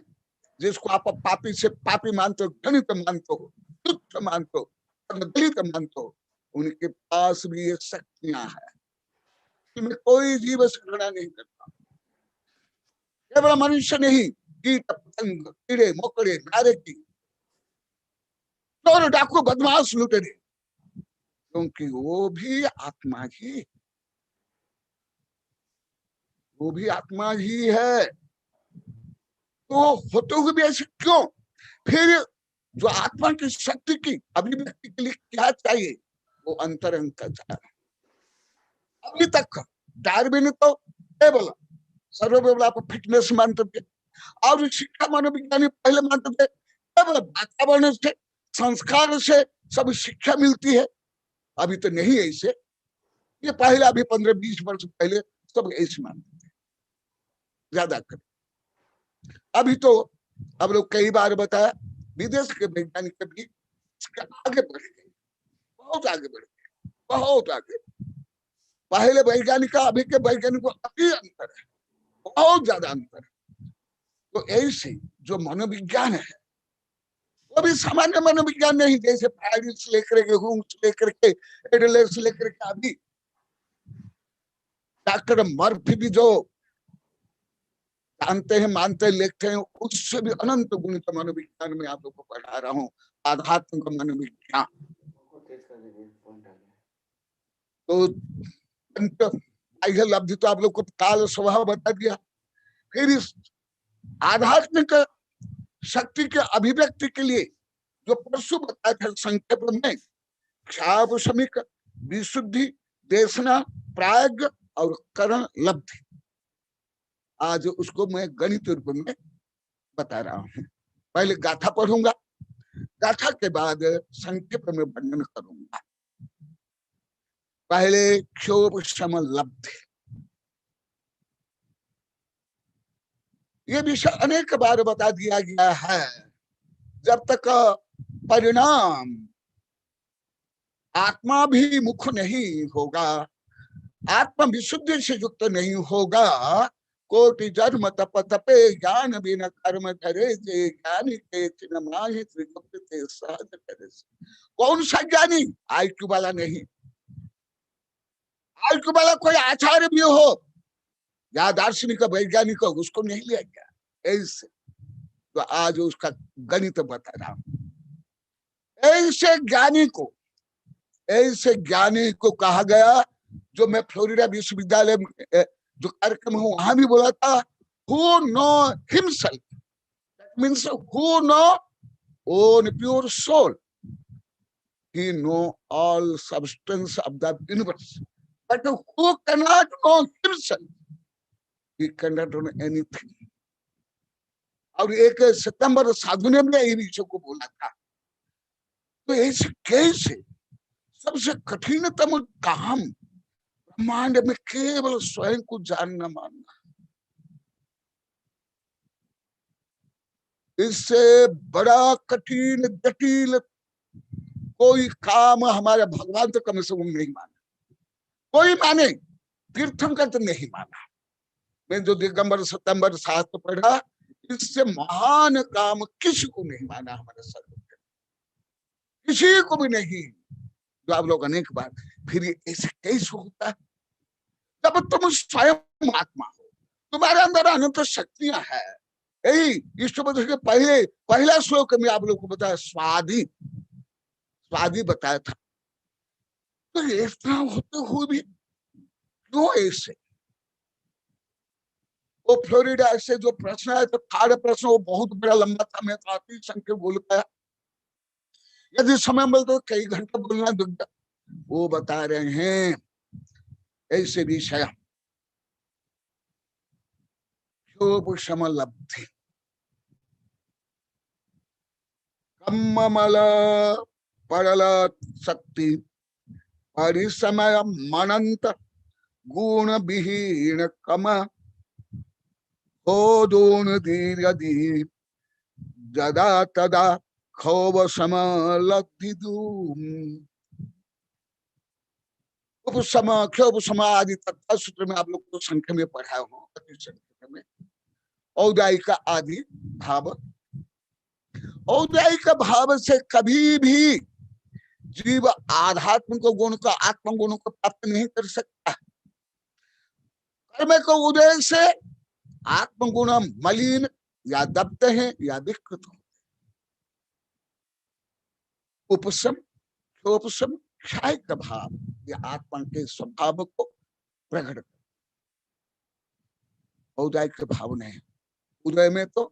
जिसको आप पापी से पापी मानते हो, घृणित मानते हो, तुच्छ मानते हो, दलित मानते हो, उनके पास भी ये शक्तियां हैं। इसमें कोई जीव से घृणा नहीं करता। केवल मनुष्य नहीं, कीट पतंग, कीड़े मकोड़े, नारकी, चोर डाकू बदमाश लुटेरे, क्योंकि वो भी आत्मा ही, वो भी आत्मा ही है। तो होते हुए भी ऐसे क्यों? फिर जो आत्मा की शक्ति की अभिव्यक्ति के लिए क्या चाहिए, वो अंतरंग का चाहिए। अभी तक डार्विन तो केवल सर्वोपरि आप फिटनेस मानते थे, और शिक्षा मनोविज्ञानी पहले मानते थे केवल वातावरण से, संस्कार से सब शिक्षा मिलती है। अभी तो नहीं ऐसे, ये पहले अभी 15-20 वर्ष पहले सब ऐसे मानते थे ज्यादा कर। अभी तो अब लोग कई बार बताया, विदेश के वैज्ञानिक भी आगे बढ़ गए, बहुत आगे बढ़ गए, बहुत आगे। पहले वैज्ञानिक का अभी के वैज्ञानिक को अति अंतर है, बहुत ज्यादा अंतर है। तो ऐसे जो मनोविज्ञान है वो भी सामान्य मनोविज्ञान नहीं, जैसे पेरिस लेकर के, हुंग लेकर के, एडलर से लेकर के अभी डॉक्टर मर्फी भी जो जानते हैं, मानते हैं, लिखते हैं, उससे भी अनंत गुणित मनोविज्ञान में आप लोग को पढ़ा रहा हूँ, आध्यात्मिक मनोविज्ञान। तो लब्धि तो आप लोग को काल स्वभाव बता दिया। फिर इस आध्यात्मिक शक्ति के अभिव्यक्ति के लिए जो परसु बताया था संक्षेप में, क्षापशमिक, विशुद्धि, देशना, प्राज्ञ और करण लब्धि, आज उसको मैं गणित रूप में बता रहा हूं। पहले गाथा पढ़ूंगा, गाथा के बाद संक्षेप में वर्णन करूंगा। पहले क्षोभ शम लब्धि, ये विषय अनेक बार बता दिया गया है। जब तक परिणाम आत्मा भी मुख नहीं होगा, आत्मा विशुद्धि से युक्त नहीं होगा, कोटि जन्म तप तपे ज्ञान बिना कर्म करे जे, ज्ञानी के चिन्ह माहि त्रिगुप्त ते सहज करे। कौन सा ज्ञानी? आईक्यू वाला नहीं। आईक्यू वाला कोई आचार्य भी हो या दार्शनिक वैज्ञानिक हो, उसको नहीं लिया गया। ऐसे तो आज उसका गणित बता रहा हूं। ऐसे ज्ञानी को कहा गया, जो मैं फ्लोरिडा विश्वविद्यालय में जो कार्यक्रम हूं वहां भी बोला था, who know himself, that means who know own pure soul, he know all substance of the universe, but who cannot know himself, he cannot know anything. और 1 सितंबर साधु ने भी यही विषय को बोला था। तो ऐसे कैसे सबसे कठिनतम काम ब्रह्मांड में केवल स्वयं को जानना मानना, इससे बड़ा कठिन जटिल कोई काम हमारे भगवान तो कम से कम नहीं माना। कोई माने, तीर्थंकर तो नहीं माना। मैं जो दिगंबर सितंबर शास्त्र पढ़ा, इससे महान काम किसी को नहीं माना हमारे सर्वज्ञ, किसी को भी नहीं। जो आप लोग अनेक बार, फिर ऐसे कैसे होता है? जब तुम स्वयं आत्मा हो, तुम्हारे अंदर अनंत शक्तियां हैं। यही इष्टबोध के पहला श्लोक में आप लोग को बताया, स्वादि बताया था। तो ऐसा होते हुए भी क्यों ऐसे? वो फ्लोरिडा से जो प्रश्न है, तो 3rd प्रश्न वो बहुत बड़ा लंबा था, मैं काफी संख्या बोल पाया। यदि समय मिलता तो कई घंटे बोलना दुर्गा। वो बता रहे हैं ऐसे विषय, क्षोभ शम लब्धि, कम्मल परल शक्ति, परिसमय मनंत गुण विहीन कम, होदून दीर्घ जदा तदा क्षोभ सम लब्धि दूम। उपसम, क्षोभ सम आदि तत्व सूत्र में आप लोग को संख्या में पढ़ा हूं, अति संख्या में। औदायिक आदि भाव, औदायिक भाव से कभी भी जीव आध्यात्मिक गुण का, आत्म गुण को प्राप्त नहीं कर सकता। कर्म को उदय से आत्मगुण मलिन या दबते हैं या विकृत होते। उपशम, क्षोभशम, क्षय का भाव, ये आत्मा के स्वभाव को प्रकट कर। औदायिक के भाव नहीं। उदय में तो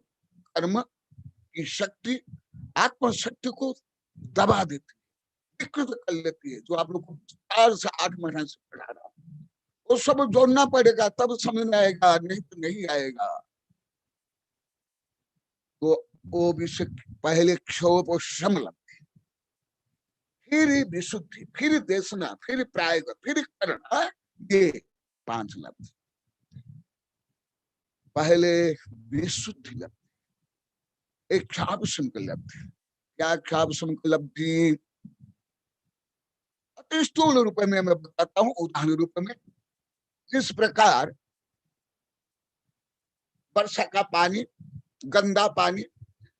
कर्म की शक्ति आत्मा शक्ति को दबा देती है, विकृत कर लेती है। जो आप लोग को 4 से 8 महीने से पढ़ा रहा हूं, वो सब जोड़ना पड़ेगा, तब समझ में आएगा, नहीं तो नहीं आएगा। तो वो विषय पहले क्षोभ और शम लब्धि, फिर विशुद्धि, फिर देशना, फिर प्रायग, फिर करण, ये 5 लब्धि। पहले विशुद्धि लब्धि, एक क्षाप शम की लब्धि। क्या क्षाप शम की लब्धि? अति स्थूल रूप में मैं बताता हूं, उदाहरण रूप में। जिस प्रकार वर्षा का पानी, गंदा पानी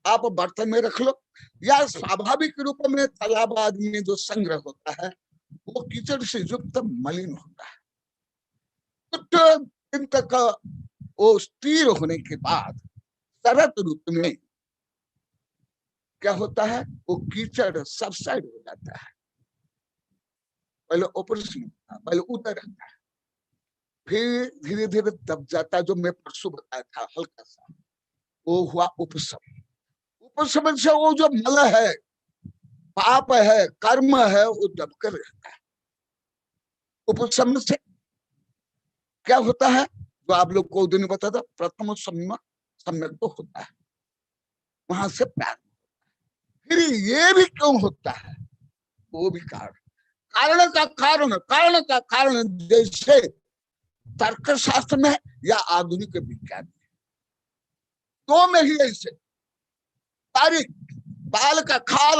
आप बर्तन में रख लो, या स्वाभाविक रूप में तालाब आदि में जो संग्रह होता है वो कीचड़ से युक्त मलिन होता है। कुछ दिन तक वो स्थिर होने के बाद शरद ऋतु में क्या होता है, वो कीचड़ सबसाइड हो जाता है। पहले ऊपर से पहले उतर रहता है, फिर धीरे धीरे दब जाता है। जो मैं परसों बताया था हल्का सा, वो हुआ उपशम। उपशम से वो जो मल है, पाप है, कर्म है, वो दब कर रहता है। उपशम से क्या होता है, जो आप लोग को दिन बता था, प्रथम सम्यक तो होता है, वहां से प्यार। फिर ये भी क्यों होता है, वो भी कारण का कारण जैसे तर्कशास्त्र में या आधुनिक विज्ञान में, दो में ही ऐसे तारीख बाल का खाल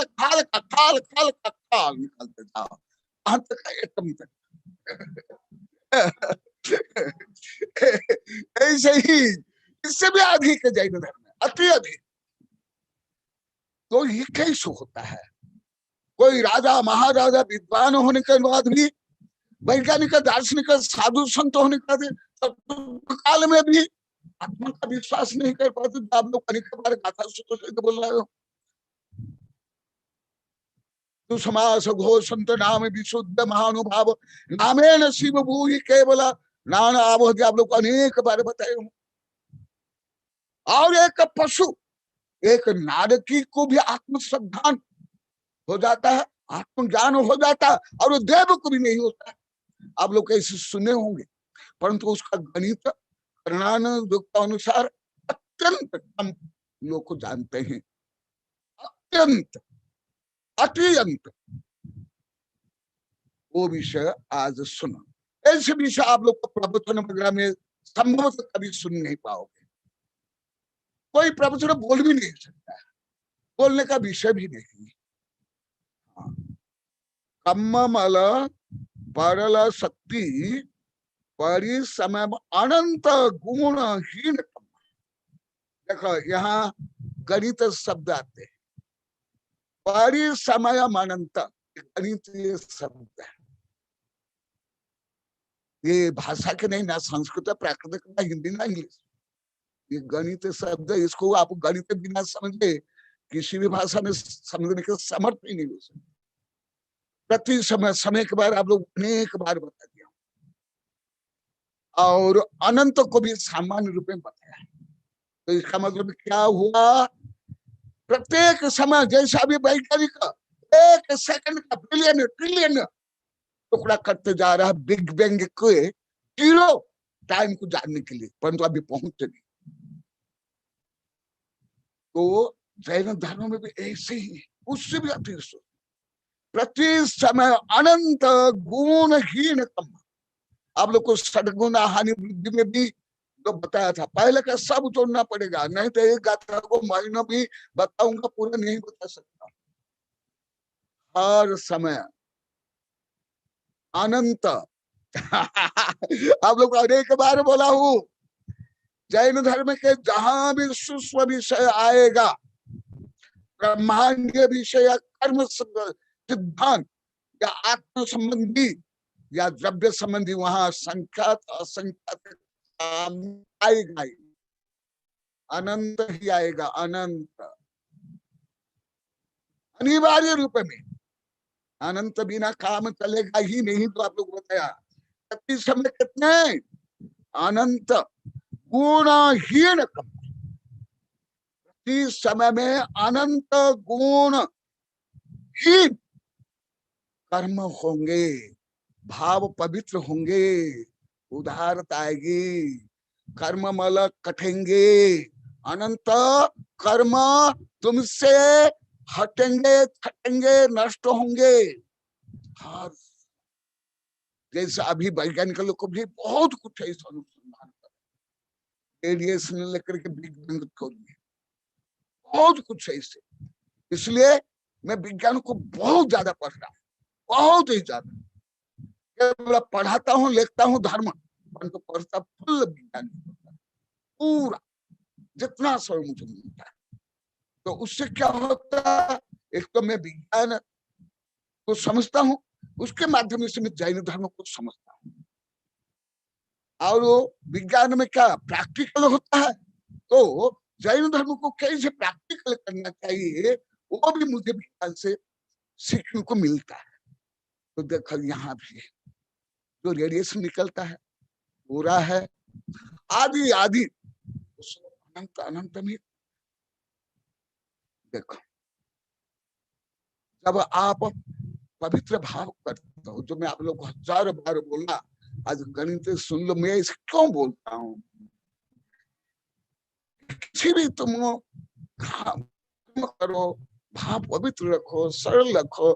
निकालते जाओ अंत का एटम तक। ऐसे ही इससे भी अधिक जैन धर्म है, अति अधिक। तो ये कैसे होता है, कोई राजा महाराजा विद्वान होने के बाद भी, वैज्ञानिक दार्शनिक साधु संत होने के बाद काल में भी आत्मा का विश्वास नहीं कर पाते। आप लोग अनेक बार गाथा सूत्र बोल रहे हो, तो समास घोषंत नाम विशुद्ध महानुभाव नामेन शिव भूहि केवल नान आबोधि, आप लोग अनेक बार बताए हो। और एक पशु, एक नारकी को भी आत्मश्रद्धान हो जाता है, आत्मज्ञान हो जाता है, और देव को भी नहीं होता है। आप लोग ऐसे सुने होंगे, परंतु उसका गणित कर्णानंद के अनुसार अत्यंत कम लोग को जानते हैं, अत्यंत अत्यंत। वो विषय आज सुनो। ऐसे विषय आप लोग को प्रवचन वगैरह में संभवतः कभी सुन नहीं पाओगे। कोई प्रवचन बोल भी नहीं सकता है, बोलने का विषय भी नहीं। कम्मल परल शक्ति परिसमय अनंत गुणहीन। देखो यहाँ गणित शब्द आते हैं, परिसमय अनंत गणित शब्द है। ये भाषा के नहीं, ना संस्कृत, प्राकृतिक, ना हिंदी, ना इंग्लिश। ये गणित शब्द, इसको आप गणित बिना समझे किसी भी भाषा में समझने के समर्थ ही नहीं हो सकते। प्रति समय के बार आप लोग अनेक बार बता दिया, और अनंत को भी सामान्य रूप में बताया। तो इसका मतलब क्या हुआ, प्रत्येक समय जैसा भी वैज्ञानिक एक सेकंड का बिलियन ट्रिलियन टुकड़ा करते जा रहा है बिग बैंग के जीरो टाइम को जानने के लिए, परंतु अभी पहुंचे नहीं। तो जैन धर्म में भी ऐसे ही, उससे भी अतिरिक्त प्रति समय अनंत गुणहीन कम। आप लोग को सदगुण हानि वृद्धि में भी तो बताया था, पहले का सब जोड़ना पड़ेगा, नहीं तो एक गाथा को महीनों भी बताऊंगा, पूरा नहीं बता सकता। हर समय अनंत। आप लोग अनेक बार बोला हूं, जैन धर्म के जहां भी सूक्ष्म विषय आएगा, ब्रह्मांडीय विषय, कर्म सिद्धांत या आत्म संबंधी या द्रव्य संबंधी, वहां संख्यात असंख्यात आएगा ही, अनंत ही आएगा, अनंत अनिवार्य रूप में। अनंत बिना काम चलेगा ही नहीं। तो आप लोग बताया प्रति समय कितने अनंत गुणहीन कम, प्रति समय में अनंत गुणहीन कर्म होंगे, भाव पवित्र होंगे, उदारता आएगी, कर्म मल कटेंगे, अनंत कर्म तुमसे हटेंगे, छटेंगे, नष्ट होंगे। हर जैसे अभी वैज्ञानिक लोग को भी बहुत कुछ है अनुसंधान कर, रेडिएशन लेकर के बिग बैंग थ्योरी, बहुत कुछ है इससे। इसलिए मैं विज्ञान को बहुत ज्यादा पढ़ रहा हूँ, बहुत ही ज्यादा। केवल पढ़ाता हूँ लिखता हूँ धर्म, परंतु पढ़ता फुल विज्ञान पूरा जितना समय मुझे मिलता है। तो उससे क्या होता है, एक तो मैं विज्ञान को समझता हूँ, उसके माध्यम से मैं जैन धर्म को समझता हूँ। और वो विज्ञान में क्या प्रैक्टिकल होता है, तो जैन धर्म को कैसे प्रैक्टिकल करना चाहिए वो भी मुझे विज्ञान से सीखने को मिलता है। तो देखो यहाँ भी जो रेडिएशन निकलता है पूरा है, आदि आदि अनंत अनंत में। देखो जब आप पवित्र भाव करते हो, जो मैं आप लोग को 1000 बार बोला, आज गणित सुन लो, मैं इसे क्यों बोलता हूँ, किसी भी तुम करो, भाव पवित्र रखो, सरल रखो।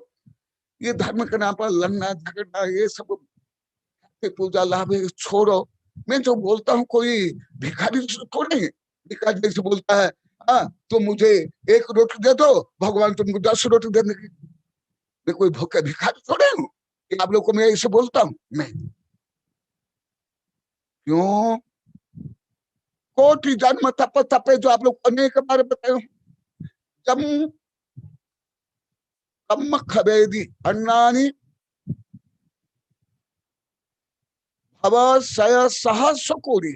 ये धर्म के नाम पर लड़ना झगड़ना ये सब पूजा लाभ छोड़ो। मैं जो बोलता हूँ कोई भिखारी थोड़े, भिखारी जैसे बोलता है हाँ तो मुझे 1 रोटी दे दो, भगवान तुमको 10 रोटी देने की। मैं कोई भूखे भिखारी थोड़े हूँ कि आप लोग को मैं ऐसे बोलता हूँ। मैं क्यों, कोटि जन्म तप तपे, जो आप लोग अनेक बार बताए, जब कम खबेदी अन्नानी भवसय सहस कोरि,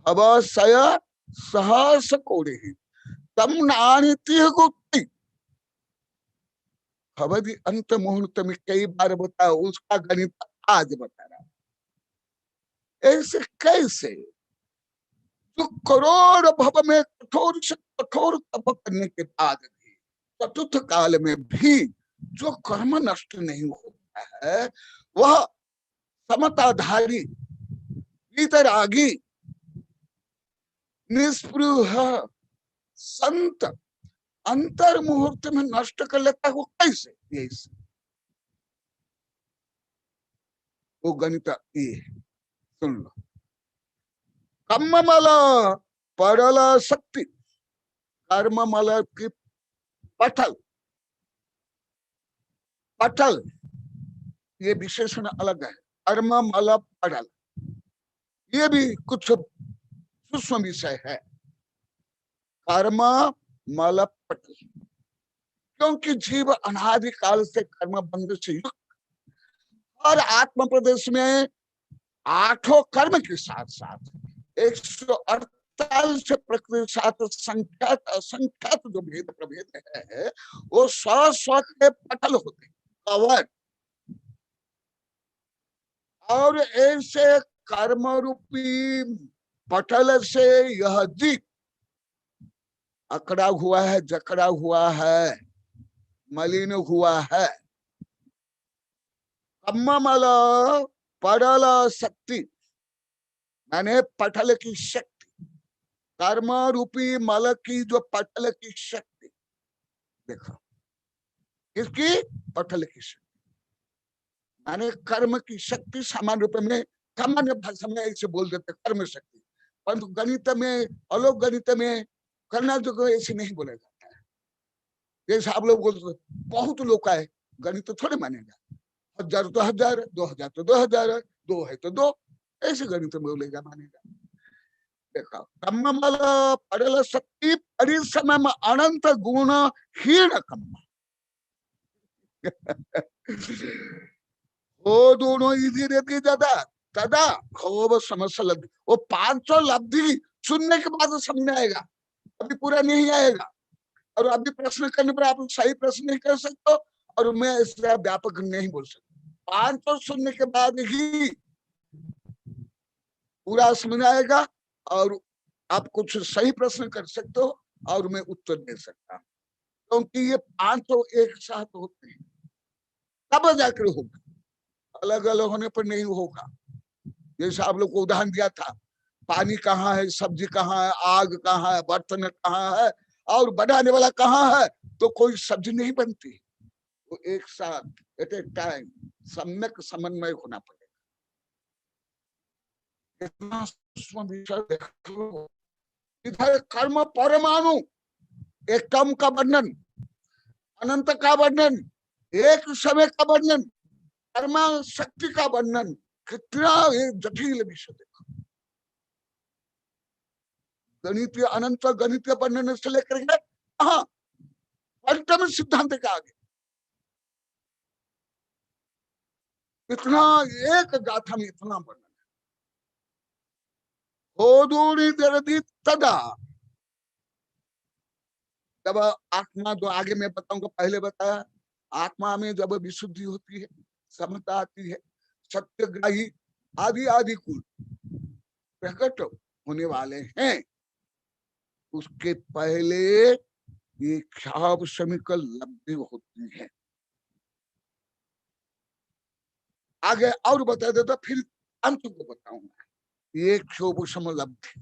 भवसय सहस कोरि तम नानी तिह गुप्ति। भवदी अंत मुहूर्त में कई बार बताया, उसका गणित आज बता रहा। ऐसे कैसे जो करोड़ भव में कठोर से कठोर तप करने के बाद भी, चतुर्थ काल में भी जो कर्म नष्ट नहीं होता है, वह समताधारी वितरागी निस्पृह संत अंतर मुहूर्त में नष्ट कर लेता है। वो कैसे, यही वो गणित ये सुन लो। कर्ममल परल शक्ति, कर्ममल की पटल, पटल ये विशेषण अलग है, कर्ममल पटल ये भी कुछ सूक्ष्म विषय है। कर्म मल पटल, क्योंकि जीव अनादि काल से कर्म बंध से युक्त और आत्म प्रदेश में 8 कर्म के साथ साथ 148 प्रकृति साथ संख्यात असंख्यात जो भेद प्रभेद है, वो स्व स्व के पटल होते कवर। और ऐसे कर्म रूपी पटल से यह जीव अकड़ा हुआ है, जकड़ा हुआ है, मलिन हुआ है। कम्मल पटल शक्ति माने पटल की शक्ति, कर्म रूपी मल की जो पटल की शक्ति, देखो किसकी, पटल की शक्ति माने कर्म की शक्ति। सामान्य रूप में सामान्य भाषा में ऐसे बोल देते कर्म शक्ति, परंतु गणित में अलौकिक गणित में करना जो ऐसे नहीं बोला जाता है। जैसे आप लोग बोलते बहुत लोग आए, गणित तो थोड़े मानेगा, 1000 तो 1000, 2000 तो 2000, 2 है तो 2, ऐसे गणित बोलेगा मानेगा। देखा कम्मल पड़ल शक्ति परिसमम अनंत गुण हीन कम्म वो दोनों इधर रहती ज्यादा तदा खूब समस्या लब्धि। वो 500 लब्धि सुनने के बाद समझ आएगा, अभी पूरा नहीं आएगा। और अभी प्रश्न करने पर आप सही प्रश्न नहीं कर सकते, और मैं इसका व्यापक नहीं बोल सकता। 500 सुनने के बाद ही पूरा समझ आएगा, और आप कुछ सही प्रश्न कर सकते हो और मैं उत्तर दे सकता हूँ, क्योंकि ये 500 एक साथ होते हैं, तब जाकर होगा, अलग अलग होने पर नहीं होगा। जैसे आप लोग को उदाहरण दिया था, पानी कहाँ है, सब्जी कहाँ है, आग कहाँ है, बर्तन कहाँ है, और बनाने वाला कहाँ है, तो कोई सब्जी नहीं बनती। वो एक साथ एट ए टाइम सम्यक समन्वय होना पड़ेगा। इतना विषय देखो, इधर कर्म परमाणु, एक कम का वर्णन, अनंत का वर्णन, एक समय का वर्णन, कर्मा शक्ति का वर्णन, कितना एक जटिल विषय। देखो गणितीय अनंत गणितीय वर्णन से लेकर के हाँ क्वांटम सिद्धांत के आगे इतना एक गाथा में इतना वर्णन है। होदूरी दर्दी तदा, जब आत्मा, जो आगे मैं बताऊंगा, पहले बताया, आत्मा में जब विशुद्धि होती है, समता आती है, सत्यग्राही आदि आदि कुल प्रकट होने वाले हैं, उसके पहले ये क्षाब समीकल लब्धि होती है। आगे और बता देता, फिर अंत को बताऊंगा। ये क्षोभ समलब्धि,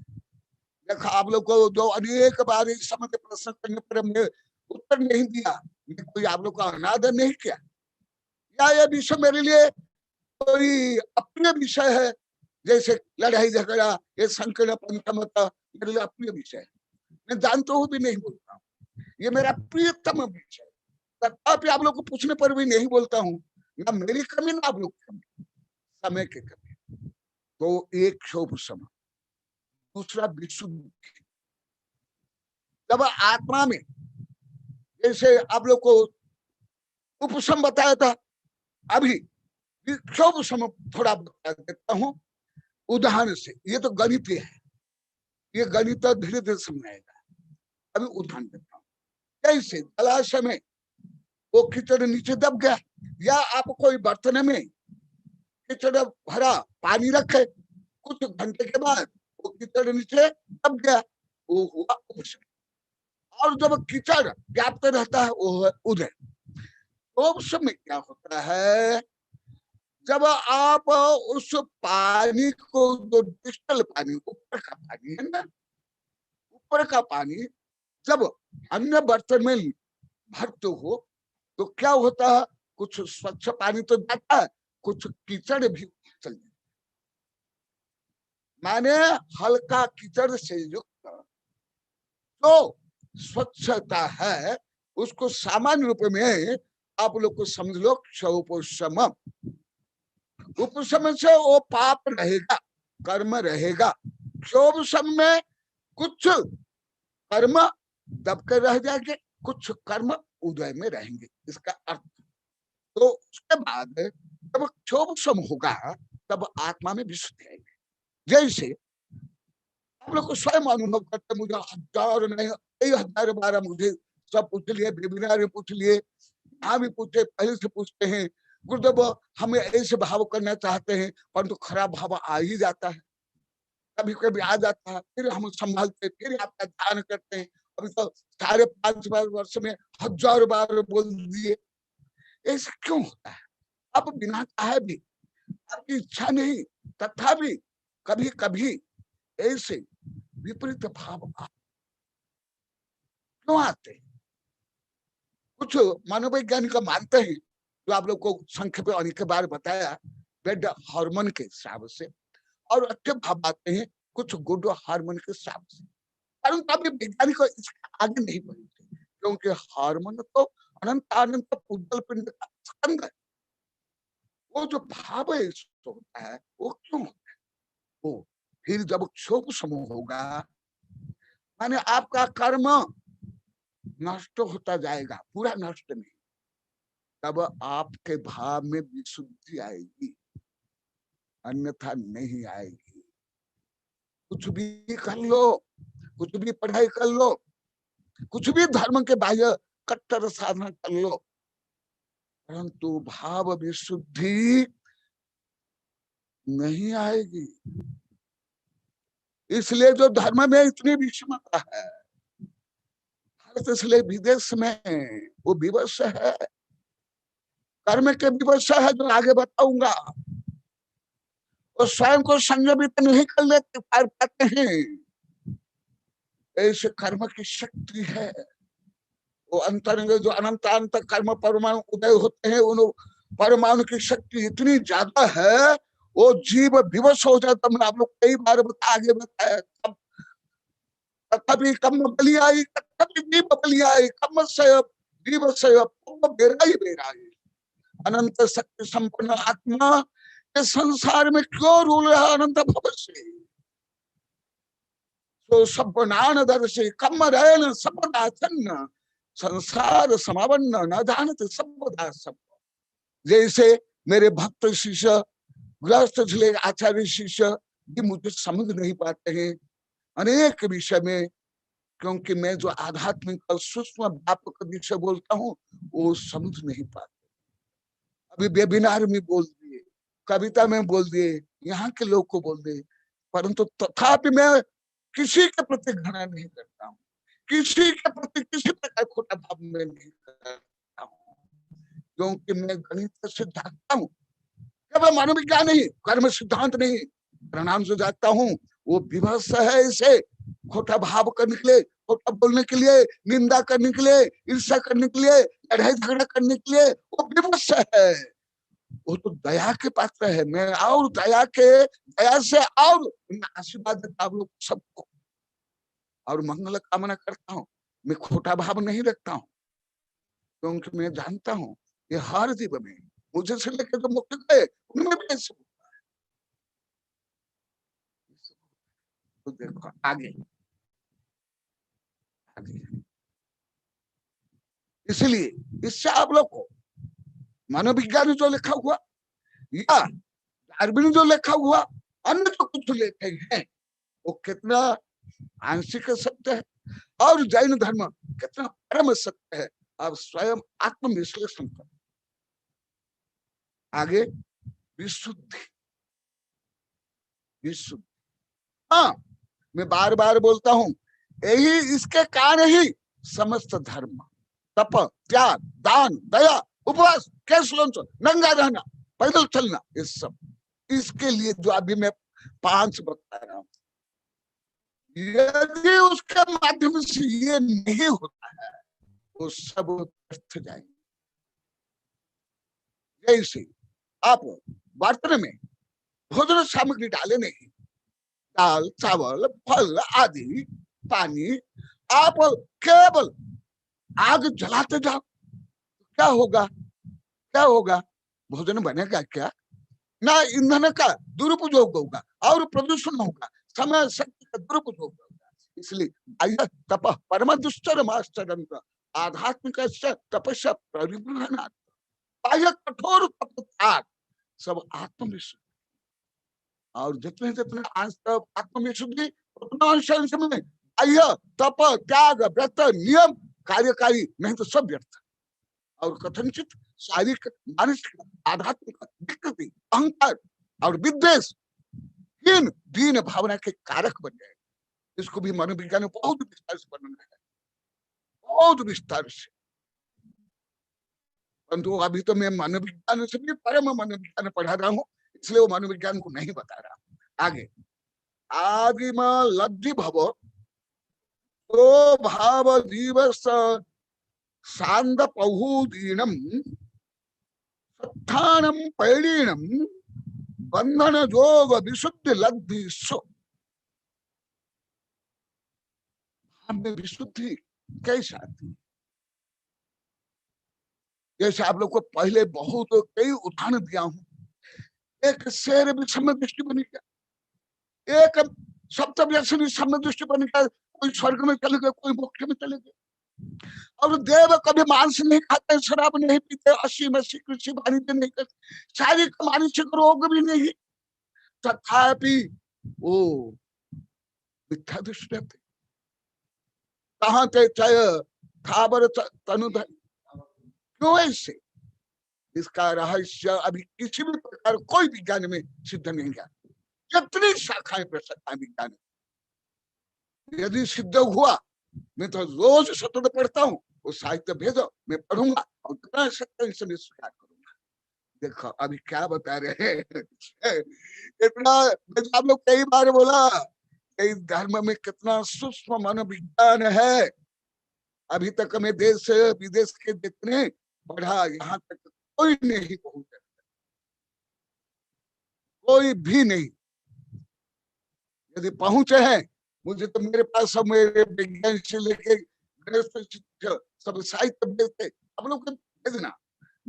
देखा आप लोग को जो अनेक बार इस समय के प्रश्न करने पर हमने उत्तर नहीं दिया, मैं कोई आप लोग का अनादर नहीं किया, या ये विषय मेरे लिए कोई अपने विषय है, जैसे लड़ाई झगड़ा, ये संकीर्ण पंचमत मेरे लिए अपने विषय है, मैं जानता हूँ भी नहीं बोलता हूँ, ये मेरा प्रियतम विषय है, तथापि आप लोग को पूछने पर भी नहीं बोलता हूँ, ना मेरी कमी ना आप लोग की कमी, समय की कमी। तो एक क्षोभ समय, दूसरा विशुद्धि। जब आत्मा में, जैसे आप लोग को उपशम बताया था, अभी विक्षोभ समय थोड़ा बता देता हूं उदाहरण से। ये तो गणित है, ये गणित धीरे धीरे समझाएगा। अभी उदाहरण देता हूं, जैसे जलाशय में वो कीचड़ नीचे दब गया, या आप कोई बर्तन में कीचड़ भरा पानी रखे, कुछ घंटे के बाद वो कीचड़ नीचे दब गया, वो हुआ उपशम। और जब कीचड़ व्याप्त रहता है वो है उदय। उपशम में क्या होता है, जब आप उस पानी को, जो डिस्टल पानी, ऊपर का पानी है ना, ऊपर का पानी जब अन्य बर्तन में भरते हो तो क्या होता है, कुछ स्वच्छ पानी तो जाता है, कुछ कीचड़ भी चल जाता है, माने हल्का कीचड़ से युक्त तो स्वच्छता है, उसको सामान्य रूप में आप लोग को समझ लो क्षोभोपशम। उपशम से वो पाप रहेगा, कर्म रहेगा। क्षोभोपशम में कुछ कर्म दब कर रह जाएंगे, कुछ कर्म उदय में रहेंगे, इसका अर्थ। तो उसके बाद जब क्षोभोपशम होगा तब आत्मा में विशुद्धि आएगी। जैसे आप लोग को स्वयं अनुभव करते, मुझे हजार नहीं कई हजार बार मुझे सब पूछ लिए, वेबिनार में पूछ लिए, यहाँ भी पूछे, पहले से पूछते हैं, गुरुदेव हमें ऐसे भाव करना चाहते हैं, परंतु खराब भाव आ ही जाता है, कभी कभी आ जाता है, फिर हम संभालते, फिर आपका ध्यान करते हैं। अभी तो 5.5 वर्ष में 1000 बार बोल दिए, ऐसा क्यों होता है? अब बिना चाहे भी, आपकी इच्छा नहीं, तथापि कभी कभी ऐसे विपरीत भाव क्यों आते हैं? कुछ मनोवैज्ञानिक मानते हैं, जो आप लोग को संक्षेप में अनेक बार बताया, बेड हार्मोन के हिसाब से, और अच्छे भाव आते हैं कुछ गुड हार्मोन के हिसाब से, परंतु अभी वैज्ञानिक इसके आगे नहीं बढ़ते, क्योंकि हार्मोन तो अनंत अनंत उज्जवल पिंड का स्कंद है। वो जो भाव होता है वो क्यों होता है? वो फिर जब क्षोभ समूह होगा, माने आपका कर्म नष्ट होता जाएगा, पूरा नष्ट नहीं, तब आपके भाव में विशुद्धि आएगी, अन्यथा नहीं आएगी। कुछ भी कर लो, कुछ भी पढ़ाई कर लो, कुछ भी धर्म के बाह्य कट्टर साधना कर लो, परंतु भाव विशुद्धि नहीं आएगी। इसलिए जो धर्म में इतनी विषमता है, इसलिए विदेश में वो विवश है, कर्म के विवश है, जो आगे बताऊंगा। वो स्वयं को संयमित नहीं कर लेते, पार पाते हैं। ऐसे कर्म की शक्ति है, वो अंतरंग जो अनंत कर्म परमाणु उदय होते हैं, उन परमाणु की शक्ति इतनी ज्यादा है, वो जीव विवश हो जाता। मैं आप लोग कई बार आगे बताया, तथापि कम बलियाई, तथापि जीव बलियाई, कम से जीव से बेराई बेराई। अनंत शक्ति संपन्न आत्मा इस संसार में क्यों रूल रहा अनंत भविष्य। तो सपनान दर्शे कम रहन सपदाचन्न संसार समावन्न न जानत सबदा सब। जैसे मेरे भक्त शिष्य गृहस्थ जिले आचार्य शिष्य भी मुझे समझ नहीं पाते हैं अनेक विषय में, क्योंकि मैं जो आध्यात्मिक और सूक्ष्म व्यापक विषय बोलता हूँ वो समझ नहीं पाते। अभी वेबिनार में बोल दिए, कविता में बोल दिए, यहाँ के लोग को बोल दिए, परंतु तथापि मैं किसी के प्रति घृणा नहीं करता हूँ, किसी के प्रति किसी प्रकार खोटा भाव में नहीं करता हूँ, क्योंकि मैं गणित से जानता हूँ, केवल मनोविज्ञान नहीं, कर्म सिद्धांत नहीं, प्रणाम से जानता हूँ। वो विभत्स है, इसे खोटा भाव करने के लिए, खोटा बोलने के लिए, निंदा करने के लिए, ईर्ष्या करने के लिए, लड़ाई झगड़ा करने के लिए वो विभत्स है। वो तो दया के पात्र है। मैं और दया से और आशीर्वाद देता हूँ लोग सबको और मंगल कामना करता हूँ। मैं खोटा भाव नहीं रखता हूँ, क्योंकि मैं जानता हूँ ये हर जीव में मुझे से लेकर जो मुक्त गए उनमें भी ऐसे होता है। तो देखो आगे इसलिए इससे आप लोग को मनोविज्ञान जो लिखा हुआ या डार्विन जो लिखा हुआ अन्य जो कुछ लेखे हैं वो कितना आंशिक सत्य है और जैन धर्म कितना परम सत्य है। आप स्वयं आत्म विश्लेषण करें। आगे विशुद्धि, विशुद्धि, हाँ मैं बार बार बोलता हूं यही इसके कारण ही समस्त धर्म तप त्याग दान दया उपवास केश लोंचन नंगा रहना पैदल चलना ये सब इसके लिए जो अभी मैं 5 बता रहा हूं, यदि उसके माध्यम से ये नहीं होता है वो सब व्यर्थ जाएंगे। जैसे आप बर्तन में भोजन सामग्री डाले नहीं, दाल चावल फल आदि पानी, आप केवल आग जलाते जाओ क्या होगा, क्या होगा, भोजन बनेगा क्या? ना ईंधन का दुरुपयोग होगा और प्रदूषण होगा, समय शक्ति का दुरुपयोग होगा। इसलिए बाह्य तप परम दुष्चर माश्चर्य आध्यात्मिक तपस्या परिवृहणात्, बाह्य कठोर तप त्याग सब आत्मविशुद्धि और जितने जितने आत्मविशुद्धि उतना अंश में बाह्य तप त्याग व्रत नियम कार्यकारी नहीं तो सब व्यर्थ और कथनचित शारीरिक मानसिक आध्यात्मिक विकृति अहंकार और विद्वेष हीन दीन भावना के कारक बन जाए। इसको भी मनोविज्ञान में बहुत विस्तार से वर्णन है, बहुत विस्तार से, परंतु अभी तो मैं मनोविज्ञान से भी परम मनोविज्ञान पढ़ा रहा हूँ, इसलिए वो मनोविज्ञान को नहीं बता रहा। आगे आदिम लब्धि भव तो भाव जीव शांत पहुदीनम सत्थानम पैणीनम बंधन जोग विशुद्धि लब्धि सो। हमें विशुद्धि कैसे आती? जैसे आप लोग को पहले बहुत कई उदाहरण दिया हूं, एक शेर भी समय दृष्टि बन गया, एक सप्तव्यसनी समय दृष्टि बन गया, कोई स्वर्ग में चले गए, कोई मोक्ष में चले गए। और देव कभी मांस नहीं खाते, शराब नहीं पीते, असी मसी कृषि वाणिज्य नहीं करते, शारीरिक मानसिक रोग भी नहीं, तथापि वो मिथ्या दृष्टि रहते। कहाँ थे चय खाबर तनुधन, क्यों ऐसे? इसका रहस्य अभी किसी भी प्रकार कोई विज्ञान में सिद्ध नहीं है। कितनी शाखाएं प्रसन्न विज्ञान, यदि सिद्ध हुआ मैं तो रोज सतत पढ़ता हूँ, वो साहित्य भेजो मैं पढ़ूंगा और कितना सत्य से स्वीकार करूंगा। देखो अभी क्या बता रहे हैं इतना आप लोग कई बार बोला कई धर्म में कितना सूक्ष्म मनोविज्ञान है। अभी तक मैं देश विदेश के जितने पढ़ा यहाँ तक कोई नहीं पहुंचा, कोई भी नहीं। यदि पहुंचे हैं मुझे तो मेरे पास सब मेरे विज्ञान से लेके सब साहित्य भेजते, हम लोग भेजना।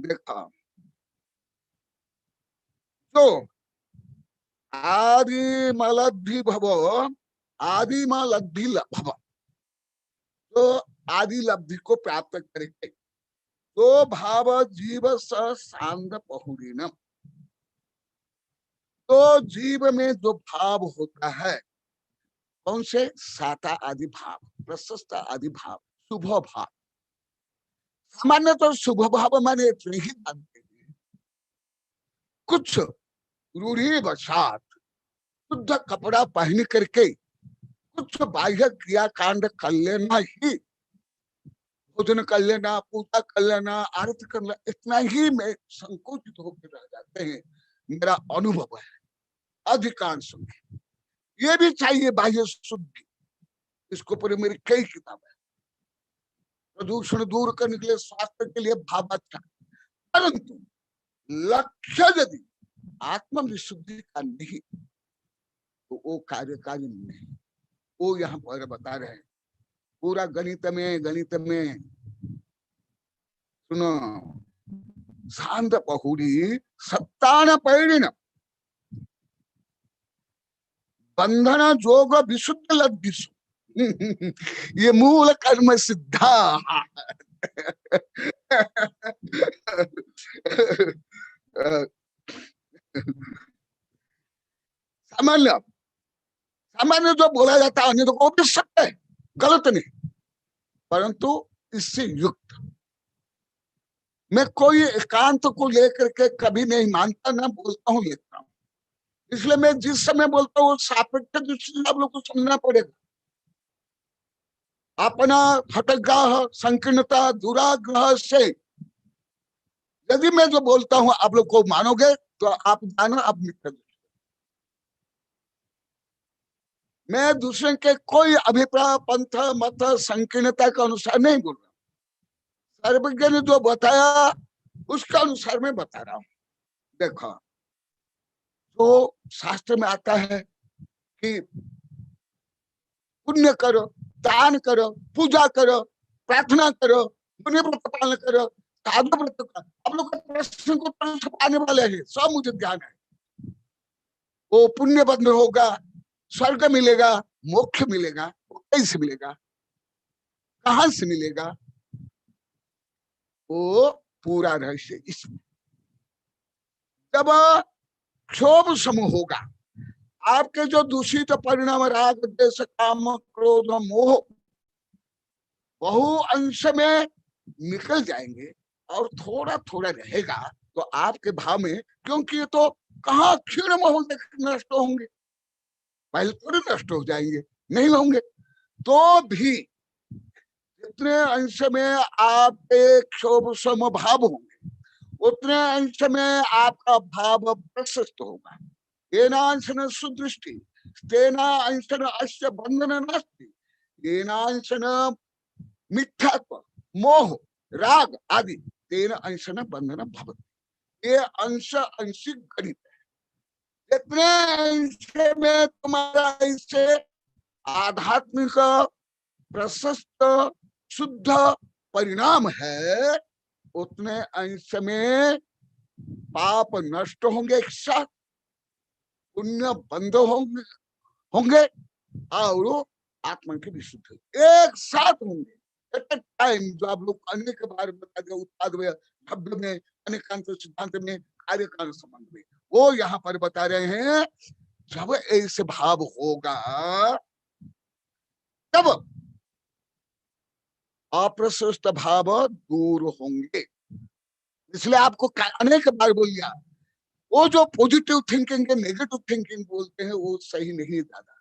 देखा तो आदिमलब्धि भव आदिमलब्धि भव, तो आदि लब्धि को प्राप्त करके तो भाव जीव सांद बहुरीनम, तो जीव में जो भाव होता है कौन से? साता आदि भाव, प्रशस्त आदि भाव, शुभ भाव। सामान्य तो शुभ भाव माने नहीं जानते हैं, कुछ रूढ़ी वशात शुद्ध कपड़ा पहन करके कुछ बाह्य क्रियाकांड कर लेना ही, भोजन कर लेना, पूजा कर लेना, आरती कर लेना, इतना ही में संकुचित होकर रह जाते हैं। मेरा अनुभव है अधिकांश में। ये भी चाहिए बाह्य शुद्धि, इसके ऊपर मेरी कई किताब है। प्रदूषण दूर करने के लिए, स्वास्थ्य के लिए भाव अच्छा, परंतु लक्ष्य यदि आत्म विशुद्धि का नहीं तो वो कार्यकारी नहीं। वो यहाँ पर बता रहे हैं पूरा गणित में सुनो, शांत बहुरी सत्तान पैरिण बंधन जोग विशुद्ध लब्धिषु ये मूल कर्म सिद्धा सामान्य जो बोला जाता है अन्य तो को भी सत्य है, गलत नहीं, परंतु इससे युक्त। मैं कोई एकांत को लेकर के कभी नहीं मानता, ना बोलता हूँ, लिखता हूँ। इसलिए मैं जिस समय बोलता हूँ सापेक्ष दृष्टि से आप लोग को समझना पड़ेगा। अपना हठग्राह संकीर्णता दुराग्रह से यदि मैं जो बोलता हूँ आप लोग को मानोगे तो आप जानो आप मित्र। मैं दूसरे के कोई अभिप्राय पंथ मत संकीर्णता के अनुसार नहीं बोल रहा, सर्वज्ञ ने जो बताया उसके अनुसार मैं बता रहा हूं। देखो तो शास्त्र में आता है कि पुण्य करो, दान करो, पूजा करो, प्रार्थना करो, पुण्य व्रत पालन करो, साधु व्रत करो। आप लोग का प्रश्न को छुपाने वाले हैं, सब मुझे ध्यान है। वो पुण्य बंध होगा, स्वर्ग मिलेगा, मोक्ष मिलेगा, कैसे मिलेगा, कहां से मिलेगा, वो पूरा रहस्य इसमें। जब क्षोभ सम होगा, आपके जो दूषित परिणाम राग द्वेष काम क्रोध मोह बहु अंश में निकल जाएंगे और थोड़ा थोड़ा रहेगा तो आपके भाव में, क्योंकि ये तो कहाँ क्षीण मोह नष्ट होंगे, पहले थोड़े नष्ट हो जाएंगे, नहीं होंगे, तो भी जितने अंश में आपके क्षोभ सम भाव होंगे उतने अंश में आपका भाव प्रशस्त होगा। येनांशन सुदृष्टि तेना अंशन अस्य बंधन नास्ति, येनांशन मिथ्यात्व मोह राग आदि तेन अंशन बंधन भवति। ये अंश अंशिक गणित है। जितने अंश में तुम्हारा इससे आध्यात्मिक प्रशस्त शुद्ध परिणाम है उतने अंश में पाप नष्ट होंगे, एक साथ पुण्य बंद होंगे और आत्मा की विशुद्धि एक साथ होंगे। एट ए टाइम, जो आप लोग अनेक बार बता दिया उत्पाद में, शब्द में, अनेकांत सिद्धांत में, कार्यकाल संबंध में, वो यहाँ पर बता रहे हैं जब ऐसे भाव होगा तब अप्रशस्त भाव दूर होंगे। इसलिए आपको अनेक बार बोल दिया, वो जो पॉजिटिव थिंकिंग के नेगेटिव थिंकिंग बोलते हैं वो सही नहीं दादा।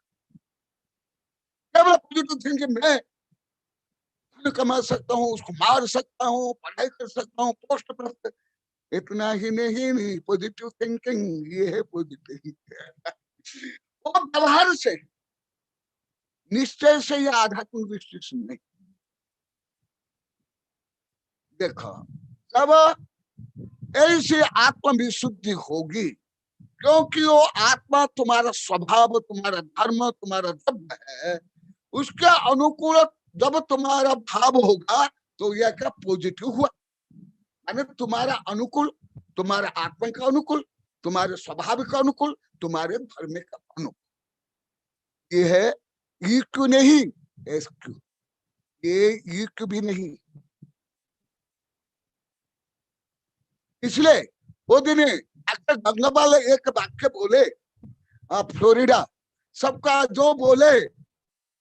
केवल पॉजिटिव थिंकिंग में कमा सकता हूँ, उसको मार सकता हूँ, पढ़ाई कर सकता हूँ, पोस्ट प्राप्त, इतना ही नहीं पॉजिटिव थिंकिंग ये है पॉजिटिव वो व्यवहार से, निश्चय से, या आध्यात्मिक दृष्टि से नहीं। देखो जब ऐसी आत्म विशुद्धि होगी, क्योंकि वो आत्मा तुम्हारा स्वभाव, तुम्हारा धर्म, तुम्हारा धर्म है, उसके अनुकूल जब तुम्हारा भाव होगा तो यह क्या पॉजिटिव हुआ, माने तुम्हारा अनुकूल, तुम्हारा आत्मा का अनुकूल, तुम्हारे स्वभाव के अनुकूल, तुम्हारे धर्म का अनुकूल। ये है ईक्यू नहीं एसक्यू, ये ईक्यू भी नहीं। इसलिए वो दिन डॉक्टर गंगापाल एक वाक्य बोले, फ्लोरिडा, सबका जो बोले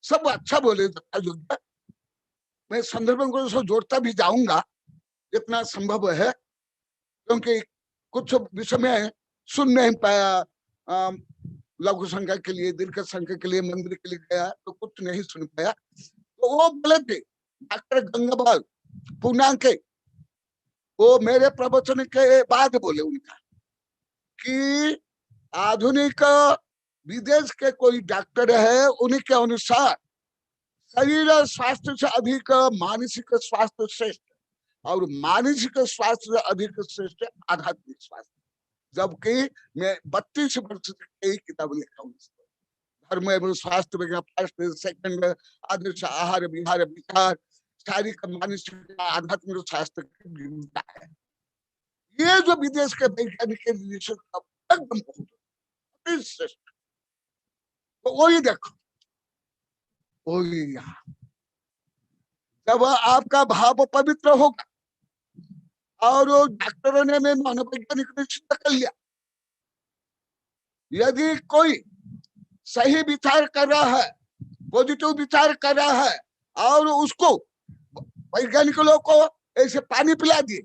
सब अच्छा बोले। मैं संदर्भ को जोड़ता भी जाऊंगा जितना संभव है, क्योंकि कुछ विषय में सुन नहीं पाया। लघु संख्या के लिए, दीर्घ संख्या के लिए मंदिर के लिए गया तो कुछ नहीं सुन पाया। तो वो बोले थे डॉक्टर गंगापाल पूना के, वो मेरे प्रवचन के बाद बोले उनका कि आधुनिक विदेश के कोई डॉक्टर है, उनके अनुसार शरीर स्वास्थ्य से अधिक मानसिक स्वास्थ्य श्रेष्ठ, और मानसिक स्वास्थ्य से अधिक श्रेष्ठ आध्यात्मिक स्वास्थ्य। जबकि मैं 32 वर्ष से यही किताब लिखा हूँ, धर्म एवं स्वास्थ्य विज्ञान, फर्स्ट सेकंड, आदर्श आहार विहार विचार, शारीरिक मानसिक आध्यात्मिक स्वास्थ्य की विविधता है। ये जो विदेश के वैज्ञानिक एकदम बहुत श्रेष्ठ, तो वही देखो, वही यहाँ जब आपका भाव पवित्र होगा, और डॉक्टरों ने मनोवैज्ञानिक ने सिद्ध कर लिया, यदि कोई सही विचार कर रहा है, पॉजिटिव विचार कर रहा है, और उसको वैज्ञानिक लोगों को ऐसे पानी पिला दिए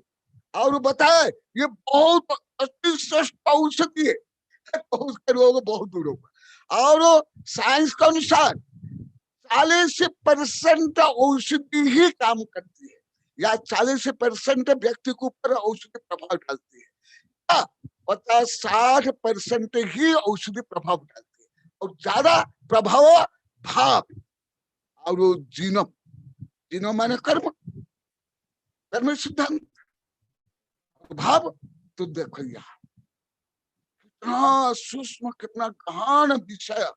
और बताए ये बहुत अति श्रेष्ठ औषधि है, तो उसके रोग बहुत दूर होगा। और साइंस के अनुसार 40% औषधि ही काम करती है, या 40% व्यक्ति के ऊपर औषधि प्रभाव डालती है, 50-60% ही औषधि प्रभाव डालती है, और ज्यादा प्रभाव भाव और जीनोम, जीनोम माने कर्म, कर्म सिद्धांत, भाव। तो देखो यहाँ कितना सूक्ष्म, कितना गहन विषय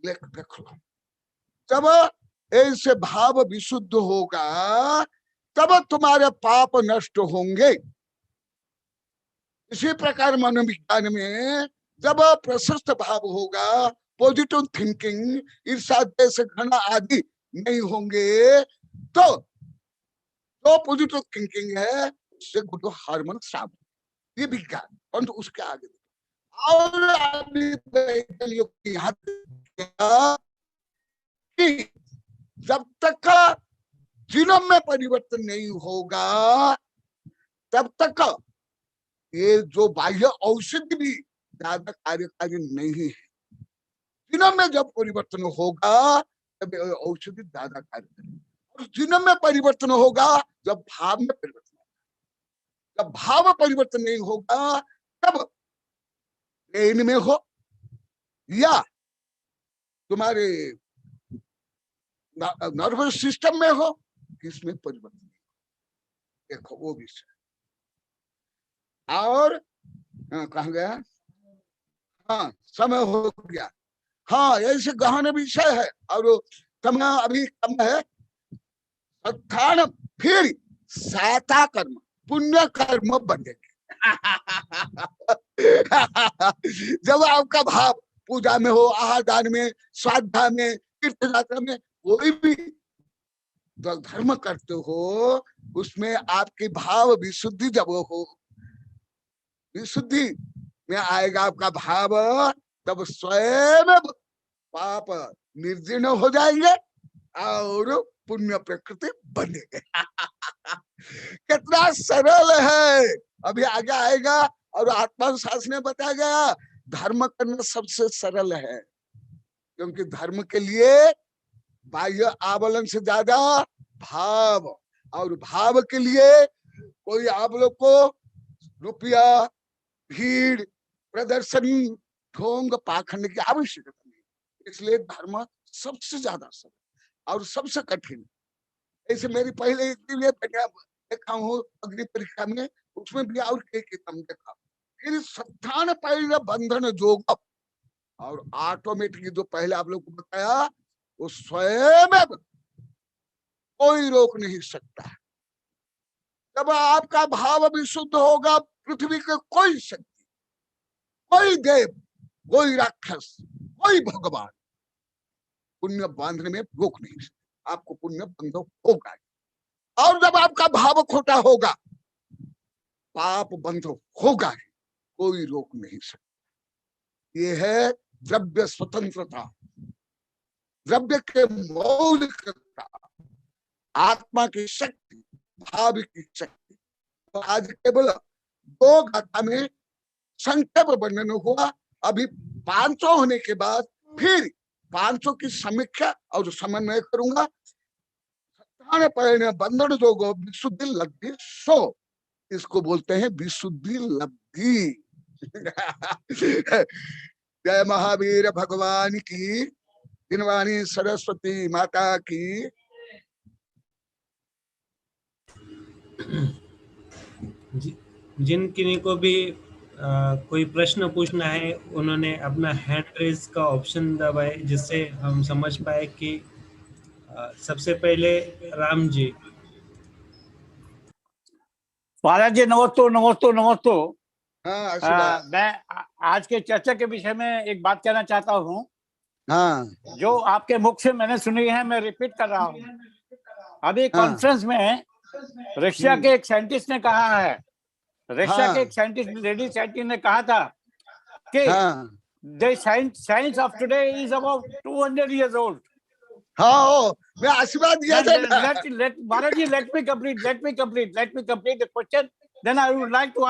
लेख देख लो। जब ऐसे भाव विशुद्ध होगा तब तुम्हारे पाप नष्ट होंगे। इसी प्रकार मनोविज्ञान में जब प्रशस्त भाव होगा, पॉजिटिव थिंकिंग, ईर्ष्या द्वेष घृणा आदि नहीं होंगे, तो जो पॉजिटिव थिंकिंग है उससे गुड हार्मोन साफ, ये विज्ञान। परंतु उसके आगे और अभी यहाँ कि जब तक जीनोम में परिवर्तन नहीं होगा तब तक ये जो बाह्य औषधि भी ज्यादा कार्यकारी नहीं है। जीनोम में जब परिवर्तन होगा तब औषधि ज्यादा कार्यकारी, और जीनोम में परिवर्तन होगा जब भाव में परिवर्तन होगा। जब भाव परिवर्तन नहीं होगा तब ब्रेन में हो या तुम्हारे नर्वस सिस्टम में हो, किसमें परिवर्तन। देखो वो विषय। और कहाँ गया, हाँ समय हो गया। हाँ ऐसे गहन विषय है, और समय अभी कम है। स्थान फिर साता कर्म पुण्य कर्म बनेंगे। जब आपका भाव पूजा में हो, आहार दान में, स्वाध्याय में, तीर्थ यात्रा में, कोई भी जो धर्म करते हो उसमें आपकी भाव विशुद्धि जब हो, विशुद्धि में आएगा आपका भाव, तब स्वयं पाप निर्जीर्ण हो जाएंगे और पुण्य प्रकृति बनेंगे। कितना सरल है, अभी आगे आएगा। और आत्मशास्त्र ने बताया गया धर्म करना सबसे सरल है, क्योंकि धर्म के लिए बाह्य आबलन से ज्यादा भाव, और भाव के लिए कोई आप लोग को रुपया, भीड़, प्रदर्शन, ढोंग, पाखंड की आवश्यकता नहीं। इसलिए धर्म सबसे ज्यादा सरल और सबसे कठिन। ऐसे मेरी पहले देखा हूँ अग्नि परीक्षा में, उसमें भी और कई किताब देखा। फिर सत्तान पहले बंधन जोग, और ऑटोमेटिक जो पहले आप लोग को बताया वो स्वयं कोई रोक नहीं सकता। जब आपका भाव विशुद्ध होगा, पृथ्वी के कोई शक्ति कोई देव, कोई राक्षस, कोई भगवान पुण्य बांधने में रोक नहीं सकते। आपको पुण्य बंध होगा, और जब आपका भाव खोटा होगा पाप बंध होगा, कोई रोक नहीं सकता। ये है द्रव्य स्वतंत्रता, द्रव्य के मौलिकता, आत्मा की शक्ति, भाव की शक्ति। तो आज केवल 2 गाथा में संक्षेप वर्णन हुआ। अभी 500 होने के बाद फिर 500 की समीक्षा और समन्वय करूंगा। बंधन जोगो विशुद्धि लब्धि सो, इसको बोलते हैं विशुद्धि लब्धि। जय महावीर भगवान की, दिनवाणी सरस्वती माता की। जिन किन्हीं को भी कोई प्रश्न पूछना है, उन्होंने अपना हैंड रेज का ऑप्शन दबाए, जिससे हम समझ पाए कि सबसे पहले राम जी। महाराज जी नमस्ते नमस्ते नमस्ते। हाँ, मैं आज के चर्चा के विषय में एक बात कहना चाहता हूँ। हाँ, जो आपके मुख से मैंने सुनी है, मैं रिपीट कर रहा हूँ। अभी कॉन्फ्रेंस में रशिया के एक साइंटिस्ट ने कहा है, रशिया के एक साइंटिस्ट, लेडी साइंटिस्ट ने कहा था कि the science of today is about 200 years old. हाँ, मैं आशीर्वाद दिया था। Let Maharaji, let me complete the question. Then I would like to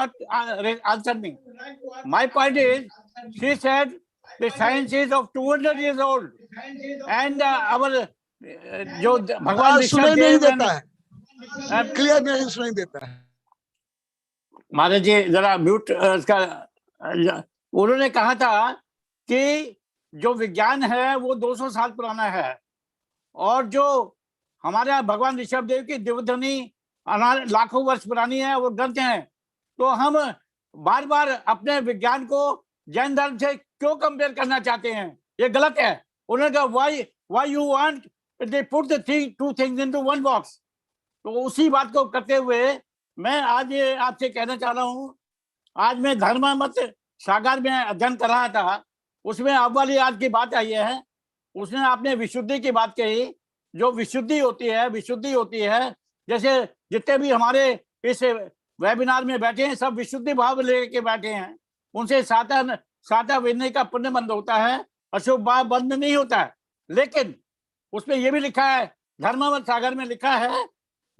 answer me. My point is, she said the science is of 200 years old, and our जो भगवान सुनाई नहीं देता है, क्लियर नहीं सुनाई देता है। महाराज जी जरा म्यूट इसका। उन्होंने कहा था कि जो विज्ञान है वो 200 साल पुराना है, और जो हमारे भगवान ऋषभ देव की दिव्यध्वनि लाखों वर्ष पुरानी है, वो ग्रंथ हैं। तो हम बार बार अपने विज्ञान को जैन धर्म से क्यों कंपेयर करना चाहते हैं? ये गलत है। उन्होंने कहा why you want they put the two things into one box। तो उसी बात को करते हुए मैं आज ये आपसे कहना चाह रहा हूँ। आज मैं धर्मामत सागर में अध्ययन कर रहा था, उसमें अव्वल आज की बात आई है। उसने आपने विशुद्धि की बात कही। जो विशुद्धि होती है, जैसे जितने भी हमारे इस वेबिनार में बैठे हैं सब विशुद्धि भाव लेके बैठे हैं। उनसे साता विनय का पुण्य बंद होता है, अशुभ भाव बंद नहीं होता है। लेकिन उसमें यह भी लिखा है, धर्मामत सागर में लिखा है,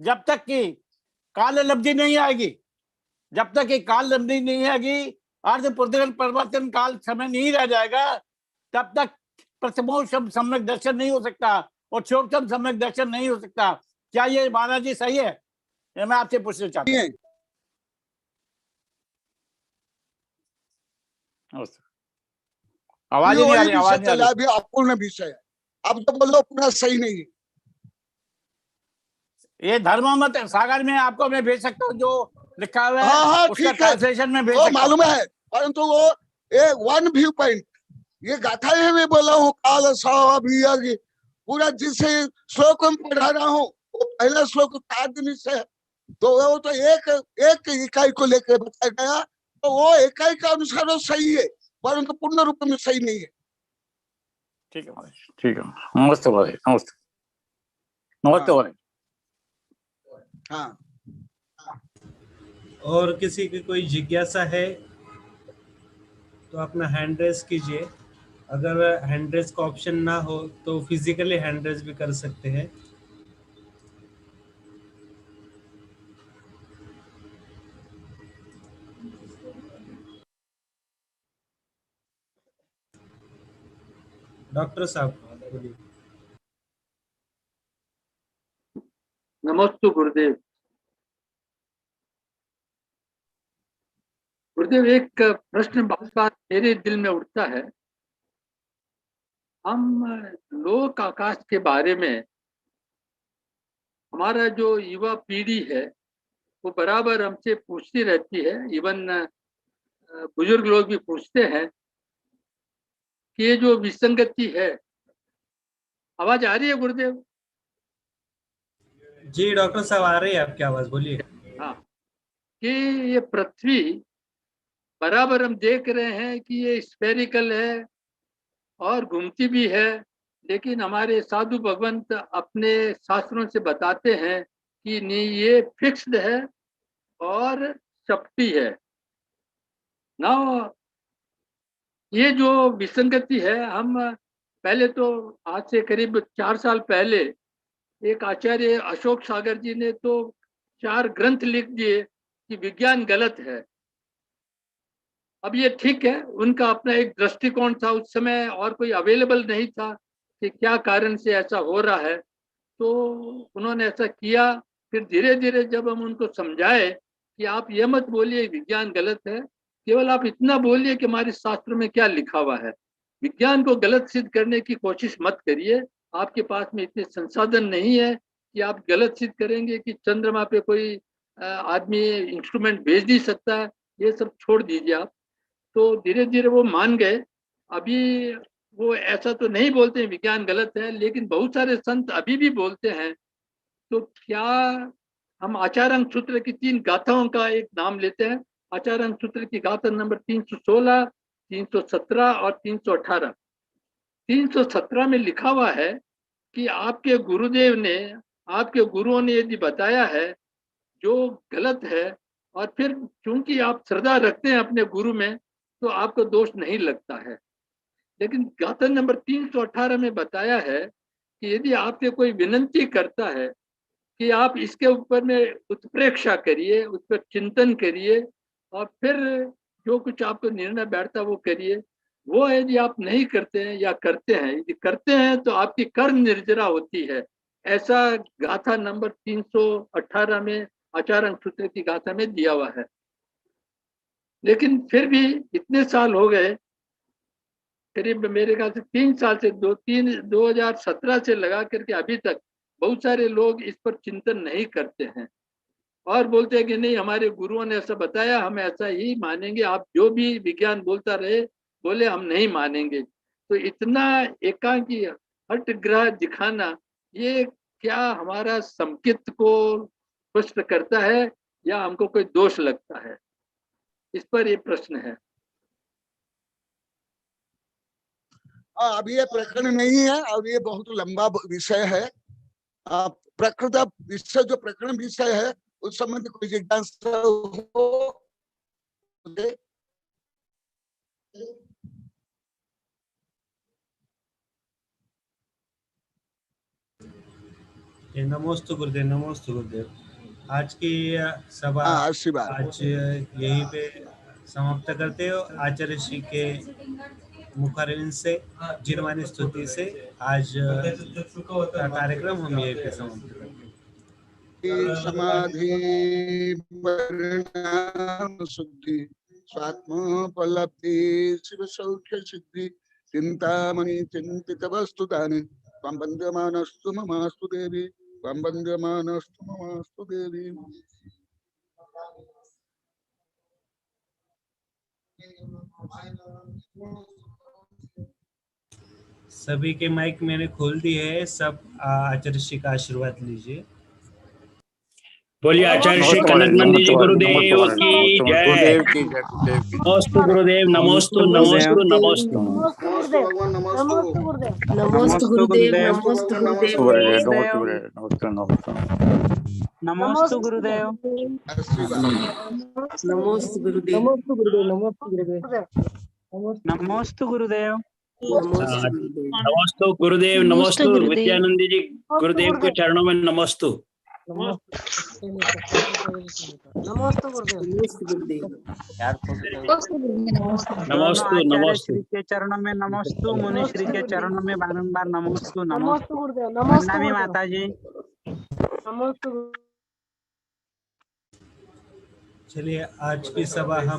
जब तक कि काल लब्धि नहीं आएगी, अर्ध परिवर्तन काल समय नहीं रह जाएगा, तब तक प्रथमोषम सम्यक दर्शन नहीं हो सकता और चौथम सम्यक दर्शन नहीं हो सकता। क्या ये महाराज जी सही है? ये मैं आपसे पूछना चाहता हूँ। आवाज नहीं आ रही, आवाज नहीं आ रही। अपूर्ण विषय, अब तो बोलो पूरा सही नहीं है। ये धर्मामत सागर में आपको मैं भेज सकता हूँ, जो लिखा हुआ है। हाँ, उसका ट्रांसलेशन में भेज सकता हूँ, मालूम है। परंतु वो वन व्यू पॉइंट, ये गाथा है, मैं बोला हूँ काल की पूरा जिस श्लोक में पढ़ा रहा हूँ वो पहला श्लोक से, तो वो तो एक इकाई को लेकर बताया गया, तो वो इकाई के अनुसार वो सही है, परंतु पूर्ण रूप में सही नहीं है। ठीक है, ठीक है। नमस्ते भाई, नमस्ते भाई। हाँ, और किसी की कोई जिज्ञासा है तो अपना हैंड रेज कीजिए। अगर हैंड रेज का ऑप्शन ना हो तो फिजिकली हैंड रेज भी कर सकते हैं। डॉक्टर साहब बोलिए। नमस्ते गुरुदेव। गुरुदेव, एक प्रश्न बार बार मेरे दिल में उठता है। हम लोक आकाश के बारे में हमारा जो युवा पीढ़ी है वो बराबर हमसे पूछती रहती है, इवन बुजुर्ग लोग भी पूछते हैं कि ये जो विसंगति है। आवाज आ रही है गुरुदेव? जी डॉक्टर साहब, आ रही है आपकी आवाज, बोलिए। हाँ, कि ये पृथ्वी बराबर हम देख रहे हैं कि ये स्फेरिकल है और घूमती भी है, लेकिन हमारे साधु भगवंत अपने शास्त्रों से बताते हैं कि नहीं, ये फिक्स्ड है और चपटी है ना। ये जो विसंगति है, हम पहले तो आज से करीब 4 साल पहले एक आचार्य अशोक सागर जी ने तो 4 ग्रंथ लिख दिए कि विज्ञान गलत है। अब ये ठीक है, उनका अपना एक दृष्टिकोण था, उस समय और कोई अवेलेबल नहीं था कि क्या कारण से ऐसा हो रहा है, तो उन्होंने ऐसा किया। फिर धीरे धीरे जब हम उनको समझाए कि आप ये मत बोलिए विज्ञान गलत है, केवल आप इतना बोलिए कि हमारे शास्त्र में क्या लिखा हुआ है। विज्ञान को गलत सिद्ध करने की कोशिश मत करिए, आपके पास में इतने संसाधन नहीं है कि आप गलत सिद्ध करेंगे कि चंद्रमा पे कोई आदमी इंस्ट्रूमेंट भेज नहीं सकता है, ये सब छोड़ दीजिए आप। तो धीरे धीरे वो मान गए। अभी वो ऐसा तो नहीं बोलते हैं विज्ञान गलत है, लेकिन बहुत सारे संत अभी भी बोलते हैं। तो क्या हम आचार्यांग सूत्र की 3 गाथाओं का एक नाम लेते हैं। आचार्यांग सूत्र की गाथा नंबर 316, 317 और 318। 317 में लिखा हुआ है कि आपके गुरुदेव ने, आपके गुरुओं ने यदि बताया है जो गलत है, और फिर चूंकि आप श्रद्धा रखते हैं अपने गुरु में, तो आपको दोष नहीं लगता है। लेकिन गाथा नंबर 318 में बताया है कि यदि आपके कोई विनंती करता है कि आप इसके ऊपर में उत्प्रेक्षा करिए, उस पर चिंतन करिए, और फिर जो कुछ आपको निर्णय बैठता वो करिए। वो यदि आप नहीं करते हैं या करते हैं, यदि करते हैं तो आपकी कर्म निर्जरा होती है। ऐसा गाथा नंबर 318 में आचार्यांग सूत्र की गाथा में दिया हुआ है। लेकिन फिर भी इतने साल हो गए, करीब मेरे ख्याल से 3 साल से 2017 से लगा करके अभी तक बहुत सारे लोग इस पर चिंतन नहीं करते हैं और बोलते हैं कि नहीं, हमारे गुरुओं ने ऐसा बताया, हम ऐसा ही मानेंगे, आप जो भी विज्ञान बोलता रहे बोले, हम नहीं मानेंगे। तो इतना एकांकी हट ग्रह दिखाना, ये क्या हमारा संकित को स्पष्ट करता है या हमको कोई दोष लगता है? इस पर ये प्रश्न है। अभी ये प्रकरण नहीं है और ये बहुत लंबा विषय है। प्रकृत विषय जो प्रकरण विषय है उस संबंध कोई जिज्ञासा हो। नमोस्तु गुरुदेव, नमोस्तु गुरुदेव। आज की सभा आज यहीं पे समाप्त करते हो। आचार्य श्री के मुखारविंद से जिनवानी स्तुति से आज का कार्यक्रम हम यहीं पे समाप्त करते हैं। समाधि परिणाम शुद्धि स्वात्मोपलब्धि शिव सौख्य सिद्धि चिंतामणि चिंतित वस्तु दाने त्वं वन्द्यमानस्तु ममास्तु देवी, त्वं वन्द्यमानस्तु ममास्तु देवी। सभी के माइक मैंने खोल दिए है, सब आचार्य श्री का आशीर्वाद लीजिए। बोलिए आचार्य श्री कनकनंदी जी गुरुदेव की जय। नमोस्तु गुरुदेव, नमोस्तु नमोस्तु नमोस्तु नमोस्तु गुरुदेव, नमोस्तु गुरुदेव, नमोस्तु गुरुदेव, नमोस्तु गुरुदेव, नमोस्तु गुरुदेव, नमोस्तु गुरुदेव, नमोस्तु गुरुदेव, नमोस्तु गुरुदेव, नमोस्तु विद्यानंदी जी गुरुदेव के चरणों में नमोस्तु। नमोस्तु गुरुदेव, नमोस्तु नमोस्तु के चरणों में नमोस्तु, मुनि श्री के चरणों में बारंबार नमोस्तु नमोस्तु गुरुदेव, नमोस्तु माता जी, नमोस्तु। चलिए आज की सभा हम